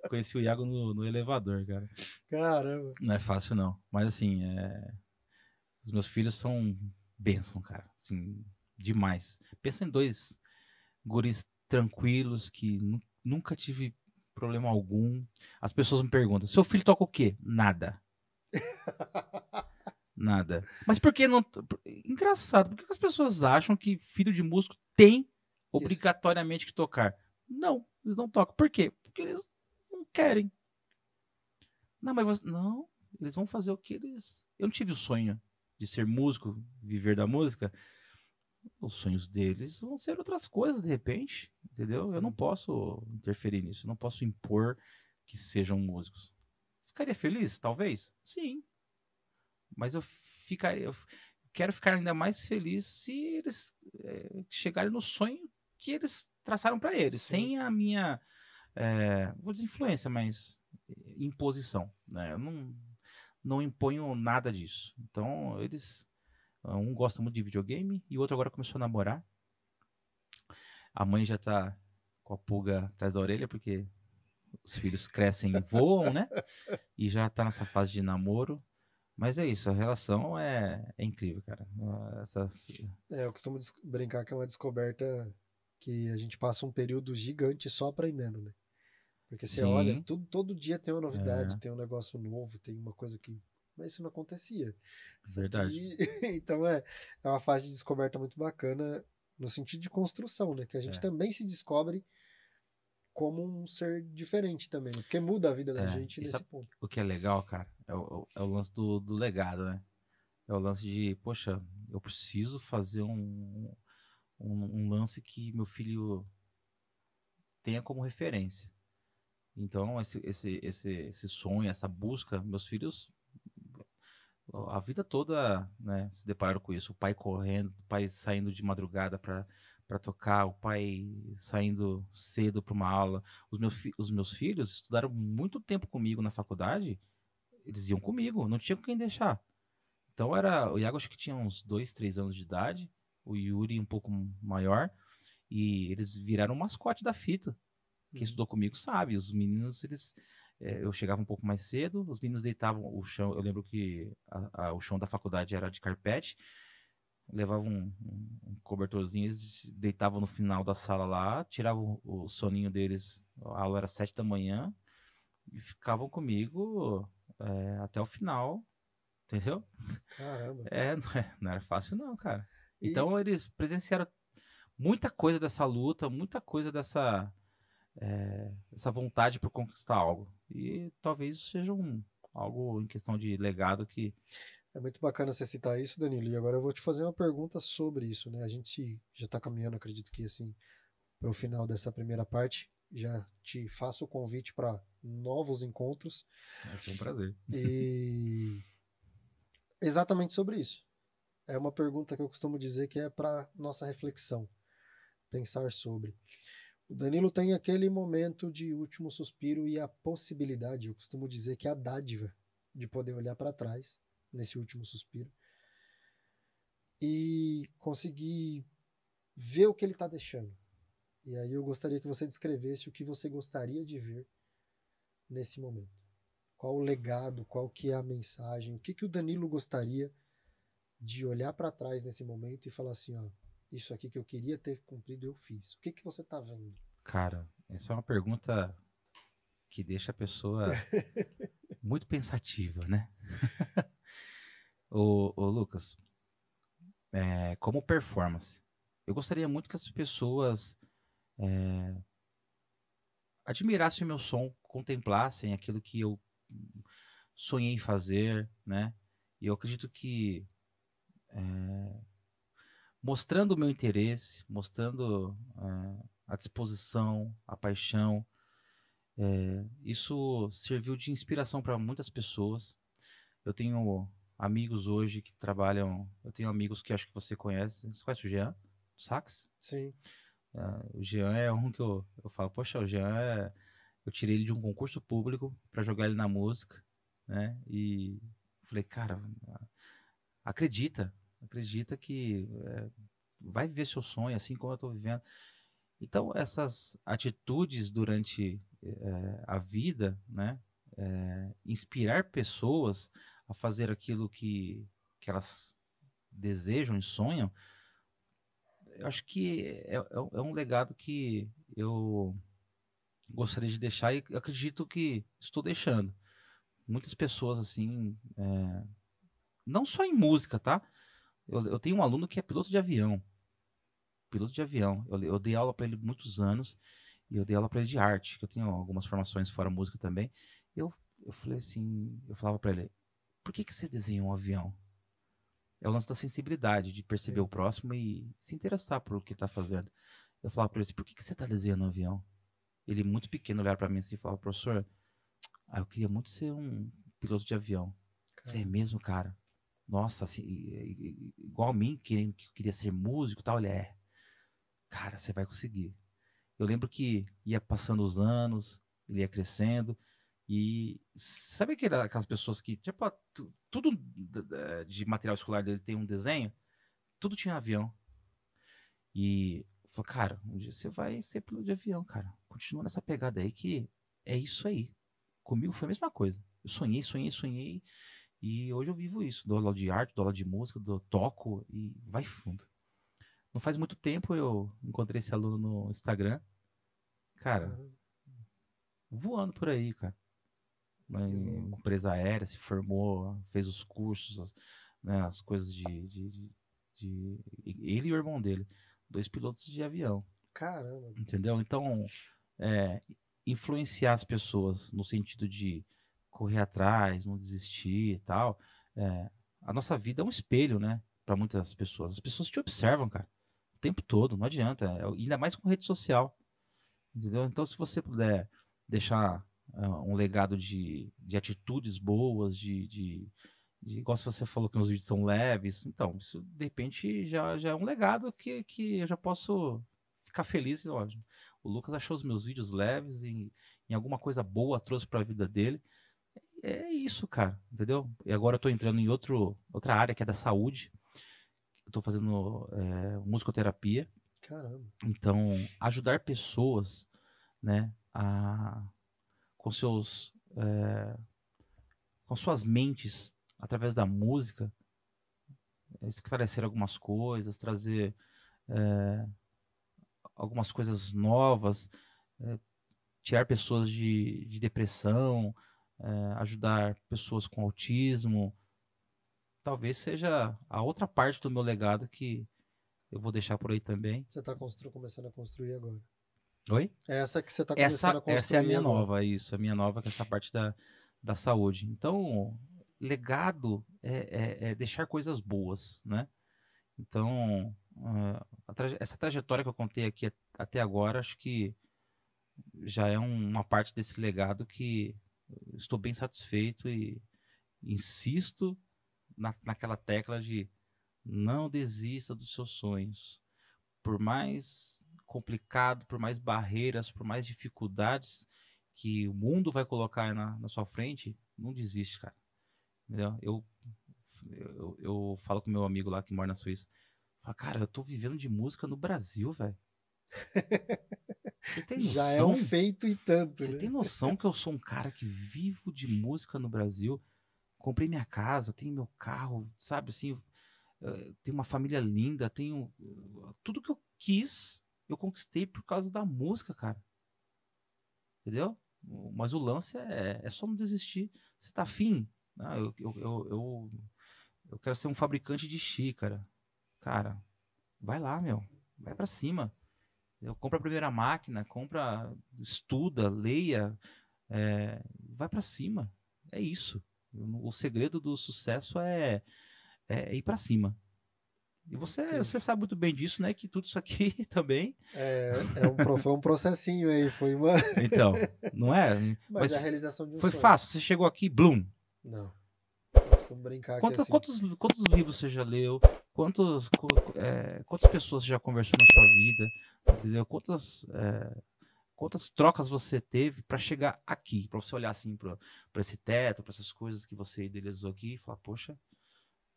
Conheci o Iago no elevador, cara. Caramba. Não é fácil, não. Mas assim, os meus filhos são bênção, cara. Assim, demais. Pensa em 2 guris tranquilos que nunca tive problema algum. As pessoas me perguntam: seu filho toca o quê? Nada. Nada. Mas por que não. Engraçado, por que as pessoas acham que filho de músico tem Isso. obrigatoriamente que tocar? Não, eles não tocam. Por quê? Porque eles não querem. Não, mas você. Não, eles vão fazer o que eles. Eu não tive o sonho de ser músico, viver da música. Os sonhos deles vão ser outras coisas de repente, entendeu? Sim. Eu não posso interferir nisso, eu não posso impor que sejam músicos. Ficaria feliz, talvez? Sim. Mas eu quero ficar ainda mais feliz se eles chegarem no sonho que eles traçaram para eles, Sim. sem a minha, vou dizer influência, mas imposição, né? Eu não imponho nada disso. Então, eles um gosta muito de videogame e o outro agora começou a namorar. A mãe já tá com a pulga atrás da orelha, porque os filhos crescem e voam, né? E já tá nessa fase de namoro. Mas é isso, a relação é incrível, cara. Eu costumo brincar que é uma descoberta que a gente passa um período gigante só aprendendo, né? Porque você olha, Sim, todo dia tem uma novidade, é tem um negócio novo, tem uma coisa que. Mas isso não acontecia. Isso verdade. aqui. Então é uma fase de descoberta muito bacana, no sentido de construção, né? Que a gente É, também se descobre como um ser diferente também, né? Porque muda a vida da gente e nesse sabe ponto. o que é legal, cara? É o lance do legado, né? É o lance de, poxa, eu preciso fazer um lance que meu filho tenha como referência. Então, esse sonho, essa busca, meus filhos, a vida toda, né, se depararam com isso. O pai correndo, o pai saindo de madrugada para tocar, o pai saindo cedo para uma aula. Os meus filhos estudaram muito tempo comigo na faculdade, eles iam comigo, não tinha com quem deixar. Então o Iago acho que tinha uns 2, 3 anos de idade, o Yuri um pouco maior, e eles viraram um mascote da fita. Quem Uhum. estudou comigo sabe, os meninos, eu chegava um pouco mais cedo, os meninos deitavam o chão, eu lembro que o chão da faculdade era de carpete, levavam um cobertorzinho, eles deitavam no final da sala lá, tiravam o soninho deles, a aula era 7 da manhã, e ficavam comigo até o final, entendeu? Caramba. Não era fácil não, cara. E, Então eles presenciaram muita coisa dessa luta, muita coisa essa vontade por conquistar algo. E talvez isso seja algo em questão de legado que. É muito bacana você citar isso, Danilo. E agora eu vou te fazer uma pergunta sobre isso, né? A gente já está caminhando, acredito que assim, para o final dessa primeira parte. Já te faço o convite para novos encontros Vai ser um prazer. e exatamente sobre isso. É uma pergunta que eu costumo dizer que é para nossa reflexão, pensar sobre. O Danilo tem aquele momento de último suspiro e a possibilidade, eu costumo dizer que é a dádiva de poder olhar para trás nesse último suspiro e conseguir ver o que ele está deixando. E aí eu gostaria que você descrevesse o que você gostaria de ver nesse momento. Qual o legado, qual que é a mensagem, o que que o Danilo gostaria de olhar para trás nesse momento e falar assim, ó, isso aqui que eu queria ter cumprido eu fiz. O que que você está vendo? Cara, essa é uma pergunta que deixa a pessoa muito pensativa, né? Ô Lucas, como performance, eu gostaria muito que as pessoas admirassem o meu som, contemplassem aquilo que eu sonhei em fazer, né? E eu acredito que mostrando o meu interesse, mostrando a disposição, a paixão, isso serviu de inspiração para muitas pessoas. Eu tenho amigos hoje que trabalham. Eu tenho amigos que acho que você conhece. Você conhece o Jean? Do Sax? Sim. O Jean é um que eu falo, poxa, o Jean eu tirei ele de um concurso público para jogar ele na música, né? E falei, cara, acredita que vai viver seu sonho assim como eu estou vivendo. Então, essas atitudes durante a vida, né? Inspirar pessoas a fazer aquilo que elas desejam e sonham, eu acho que é um legado que eu gostaria de deixar e acredito que estou deixando. Muitas pessoas, assim, não só em música, tá? Eu tenho um aluno que é piloto de avião. Piloto de avião. Eu dei aula para ele muitos anos e eu dei aula para ele de arte, que eu tenho algumas formações fora música também. Eu, eu falei assim, eu falava para ele, por que você desenha um avião? É o lance da sensibilidade, de perceber o Sim. próximo e se interessar por o que está fazendo. Eu falava para ele assim, por que você está desenhando um avião? Ele, muito pequeno, olhava para mim assim e falava, professor, eu queria muito ser um piloto de avião. Eu falei, é Caramba. mesmo, cara? Nossa, assim, igual a mim, que eu queria ser músico e tal. Ele, cara, você vai conseguir. Eu lembro que ia passando os anos, ele ia crescendo, e sabe aquelas pessoas que, tipo, tudo de material escolar dele tem um desenho? Tudo tinha avião. E falou, cara, um dia você vai ser piloto de avião, cara. Continua nessa pegada aí que é isso aí. Comigo foi a mesma coisa. Eu sonhei, sonhei, sonhei. E hoje eu vivo isso. Dou aula de arte, dou aula de música, toco e vai fundo. Não faz muito tempo eu encontrei esse aluno no Instagram. Cara, Caramba. voando por aí, cara. Uma Que louco. empresa aérea, se formou, fez os cursos, né, as coisas Ele e o irmão dele. 2 pilotos de avião. Caramba. Entendeu? Então, é, influenciar as pessoas no sentido de correr atrás, não desistir e tal, a nossa vida é um espelho, né? Para muitas pessoas. As pessoas te observam, cara, o tempo todo, não adianta. Ainda mais com rede social, entendeu? Então, se você puder deixar um legado de atitudes boas, igual se você falou que os vídeos são leves, então, isso de repente já é um legado que eu já posso ficar feliz. Lógico. O Lucas achou os meus vídeos leves e em alguma coisa boa trouxe para a vida dele. É isso, cara, entendeu? E agora eu tô entrando em outra área que é da saúde. Eu tô fazendo musicoterapia. Caramba. Então, ajudar pessoas, né, com seus, com suas mentes, através da música, esclarecer algumas coisas, trazer algumas coisas novas, tirar pessoas de depressão, ajudar pessoas com autismo. Talvez seja a outra parte do meu legado que eu vou deixar por aí também. Você está começando a construir agora. Oi? É essa que você está começando a Essa é a construir minha agora. nova, isso. A minha nova, que é essa parte da saúde. Então, legado é deixar coisas boas, né? Então, essa trajetória que eu contei aqui até agora, acho que já é uma parte desse legado que estou bem satisfeito e insisto naquela tecla de não desista dos seus sonhos. Por mais complicado, por mais barreiras, por mais dificuldades que o mundo vai colocar na sua frente, não desiste, cara. Entendeu? Eu falo com meu amigo lá que mora na Suíça. Falo, cara, eu tô vivendo de música no Brasil, velho. Você tem Já é um noção? feito e tanto, Você né? tem noção que eu sou um cara que vivo de música no Brasil? Comprei minha casa, tenho meu carro, sabe assim, tenho uma família linda, tenho tudo que eu quis, eu conquistei por causa da música, cara. Entendeu? Mas o lance é só não desistir. Você tá afim? Ah, eu quero ser um fabricante de xícara. Cara, vai lá, meu. Vai pra cima. Compra a primeira máquina, estuda, leia, vai pra cima. É isso. O segredo do sucesso é ir pra cima. E você sabe muito bem disso, né? Que tudo isso aqui também. Foi um processinho aí, foi uma. Então, não é? Mas Mas é a realização de um foi sonho. fácil. Você chegou aqui, blum. Não. Eu costumo brincar que assim. Quantos livros você já leu? Quantas pessoas você já conversou na sua vida? Entendeu? Quantas trocas você teve para chegar aqui? Para você olhar assim para esse teto, para essas coisas que você idealizou aqui e falar, poxa,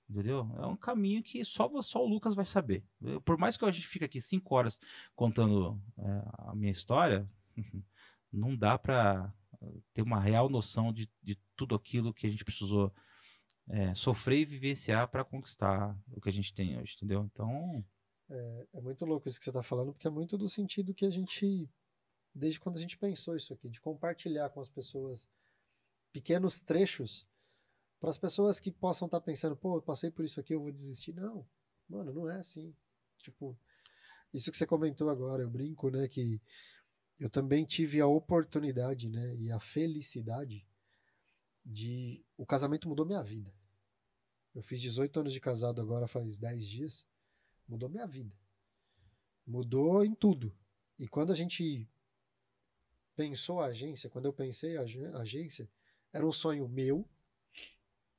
entendeu? É um caminho que só o Lucas vai saber. Por mais que a gente fique aqui 5 horas contando a minha história, não dá para ter uma real noção de tudo aquilo que a gente precisou sofrer e vivenciar para conquistar o que a gente tem hoje, entendeu? Então, É muito louco isso que você está falando, porque é muito do sentido que a gente, desde quando a gente pensou isso aqui, de compartilhar com as pessoas pequenos trechos, para as pessoas que possam estar pensando, pô, eu passei por isso aqui, eu vou desistir. Não, mano, não é assim. Tipo, isso que você comentou agora, eu brinco, né, que eu também tive a oportunidade, né, e a felicidade de... O casamento mudou minha vida. Eu fiz 18 anos de casado agora faz 10 dias. Mudou minha vida. Mudou em tudo. E quando a gente pensou a agência, quando eu pensei a agência, era um sonho meu.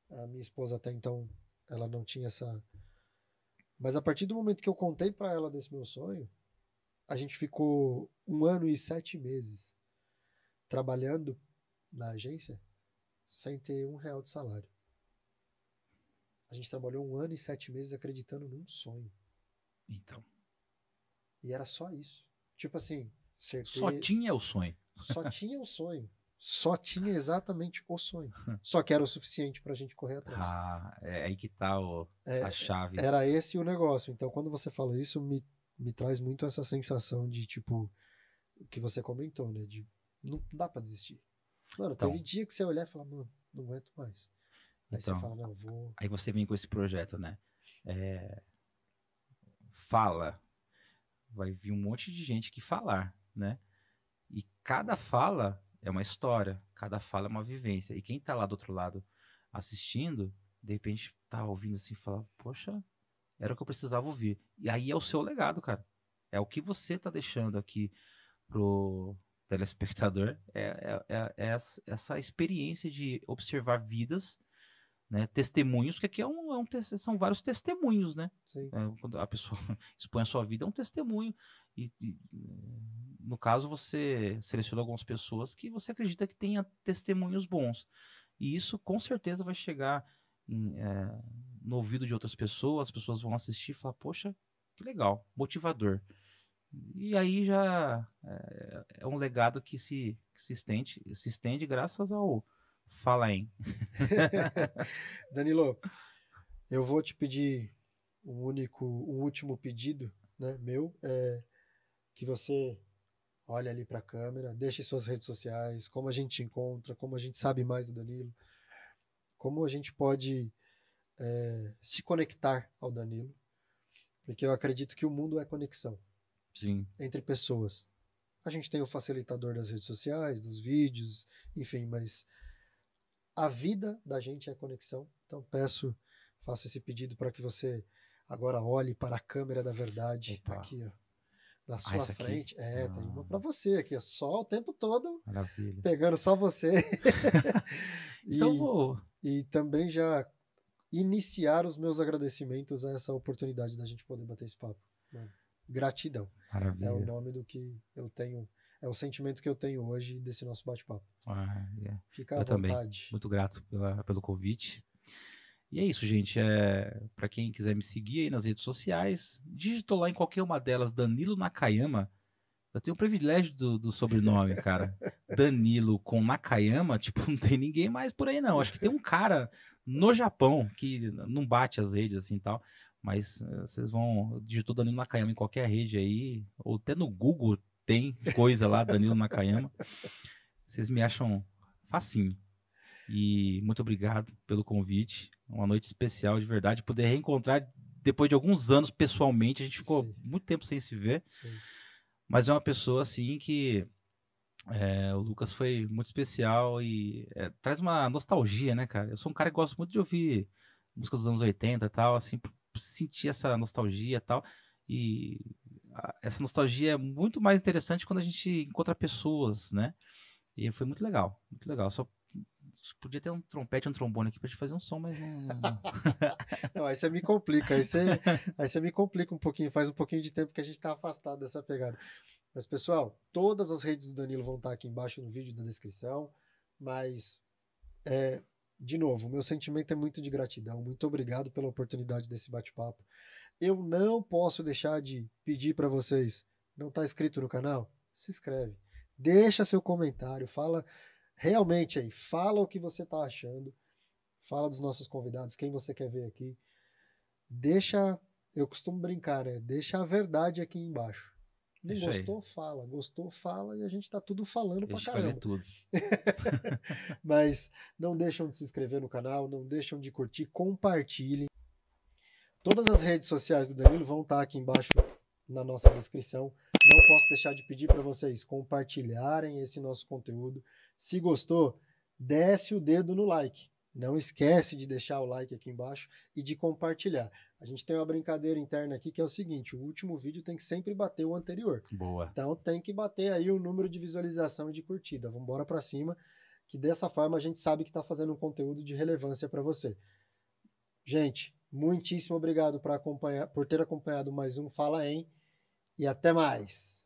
A minha esposa até então, ela não tinha essa... Mas a partir do momento que eu contei para ela desse meu sonho, a gente ficou 1 ano e 7 meses trabalhando na agência sem ter R$ 1 de salário. A gente trabalhou 1 ano e 7 meses acreditando num sonho. então. E era só isso. Tipo assim, Só tinha o sonho. Só tinha o sonho. Só tinha exatamente o sonho. Só que era o suficiente pra gente correr atrás. É aí que tá a chave. Era esse o negócio. Então, quando você fala isso, me traz muito essa sensação de, tipo, o que você comentou, né? De não dá pra desistir. Mano, Então, teve dia que você olhar e falar, mano, não aguento mais. Aí então, você fala, não, vou... Aí você vem com esse projeto, né? Fala. Vai vir um monte de gente que falar, né? E cada fala é uma história, cada fala é uma vivência. E quem tá lá do outro lado assistindo, de repente tá ouvindo assim e fala, poxa, era o que eu precisava ouvir. E aí é o seu legado, cara. É o que você tá deixando aqui pro telespectador. Essa experiência de observar vidas, né, testemunhos, que aqui são vários testemunhos, né? Sim. Quando a pessoa expõe a sua vida, é um testemunho. No caso, você selecionou algumas pessoas que você acredita que tenha testemunhos bons. E isso com certeza vai chegar no ouvido de outras pessoas, as pessoas vão assistir e falar, poxa, que legal, motivador. E aí já é um legado que se estende graças ao Fala Em. Danilo, eu vou te pedir um último pedido, né, meu, que você olhe ali para a câmera, deixe suas redes sociais, como a gente te encontra, como a gente sabe mais do Danilo, como a gente pode se conectar ao Danilo, porque eu acredito que o mundo é conexão. Sim. Entre pessoas. A gente tem o facilitador das redes sociais, dos vídeos, enfim, mas a vida da gente é conexão. Então faço esse pedido para que você agora olhe para a câmera da verdade. Opa. Aqui, ó, na sua frente. Aqui? Tem uma para você aqui, ó, só o tempo todo. Maravilha. Pegando só você. Então e também já iniciar os meus agradecimentos a essa oportunidade da gente poder bater esse papo. Mano, gratidão. Maravilha. É o nome do que eu tenho, é o sentimento que eu tenho hoje desse nosso bate-papo. Fica à vontade. Também. Muito grato pelo convite. E é isso, gente. Para quem quiser me seguir aí nas redes sociais, digitou lá em qualquer uma delas, Danilo Nakayama. Eu tenho o privilégio do sobrenome, cara. Danilo com Nakayama, tipo, não tem ninguém mais por aí, não. Acho que tem um cara no Japão que não bate as redes assim e tal. Mas vocês digitou Danilo Nakayama em qualquer rede aí, ou até no Google tem coisa lá, Danilo Nakayama. Vocês me acham facinho. E muito obrigado pelo convite. Uma noite especial, de verdade. Poder reencontrar depois de alguns anos pessoalmente. A gente ficou muito tempo sem se ver. Sim. Mas é uma pessoa assim que o Lucas foi muito especial e traz uma nostalgia, né, cara? Eu sou um cara que gosta muito de ouvir músicas dos anos 80 e tal, assim, sentir essa nostalgia e tal. E essa nostalgia é muito mais interessante quando a gente encontra pessoas, né? E foi muito legal, muito legal. Só podia ter um trompete, um trombone aqui pra gente fazer um som, mas não. Não, aí você me complica, aí você me complica um pouquinho, faz um pouquinho de tempo que a gente tá afastado dessa pegada. Mas, pessoal, todas as redes do Danilo vão estar aqui embaixo no vídeo da descrição, mas, de novo, meu sentimento é muito de gratidão, muito obrigado pela oportunidade desse bate-papo. Eu não posso deixar de pedir para vocês, não tá inscrito no canal? Se inscreve, deixa seu comentário, fala realmente aí, fala o que você tá achando, fala dos nossos convidados, quem você quer ver aqui, eu costumo brincar, né? Deixa a verdade aqui embaixo. Não Isso gostou, aí. fala. Gostou, fala. E a gente tá tudo falando pra caramba. A gente vai ler tudo. Mas não deixam de se inscrever no canal, não deixam de curtir, compartilhem. Todas as redes sociais do Danilo vão estar aqui embaixo na nossa descrição. Não posso deixar de pedir para vocês compartilharem esse nosso conteúdo. Se gostou, desce o dedo no like. Não esquece de deixar o like aqui embaixo e de compartilhar. A gente tem uma brincadeira interna aqui que é o seguinte, o último vídeo tem que sempre bater o anterior. Boa. Então tem que bater aí o número de visualização e de curtida. Vamos embora para cima, que dessa forma a gente sabe que está fazendo um conteúdo de relevância para você. Gente, muitíssimo obrigado por ter acompanhado mais um Fala Em e até mais.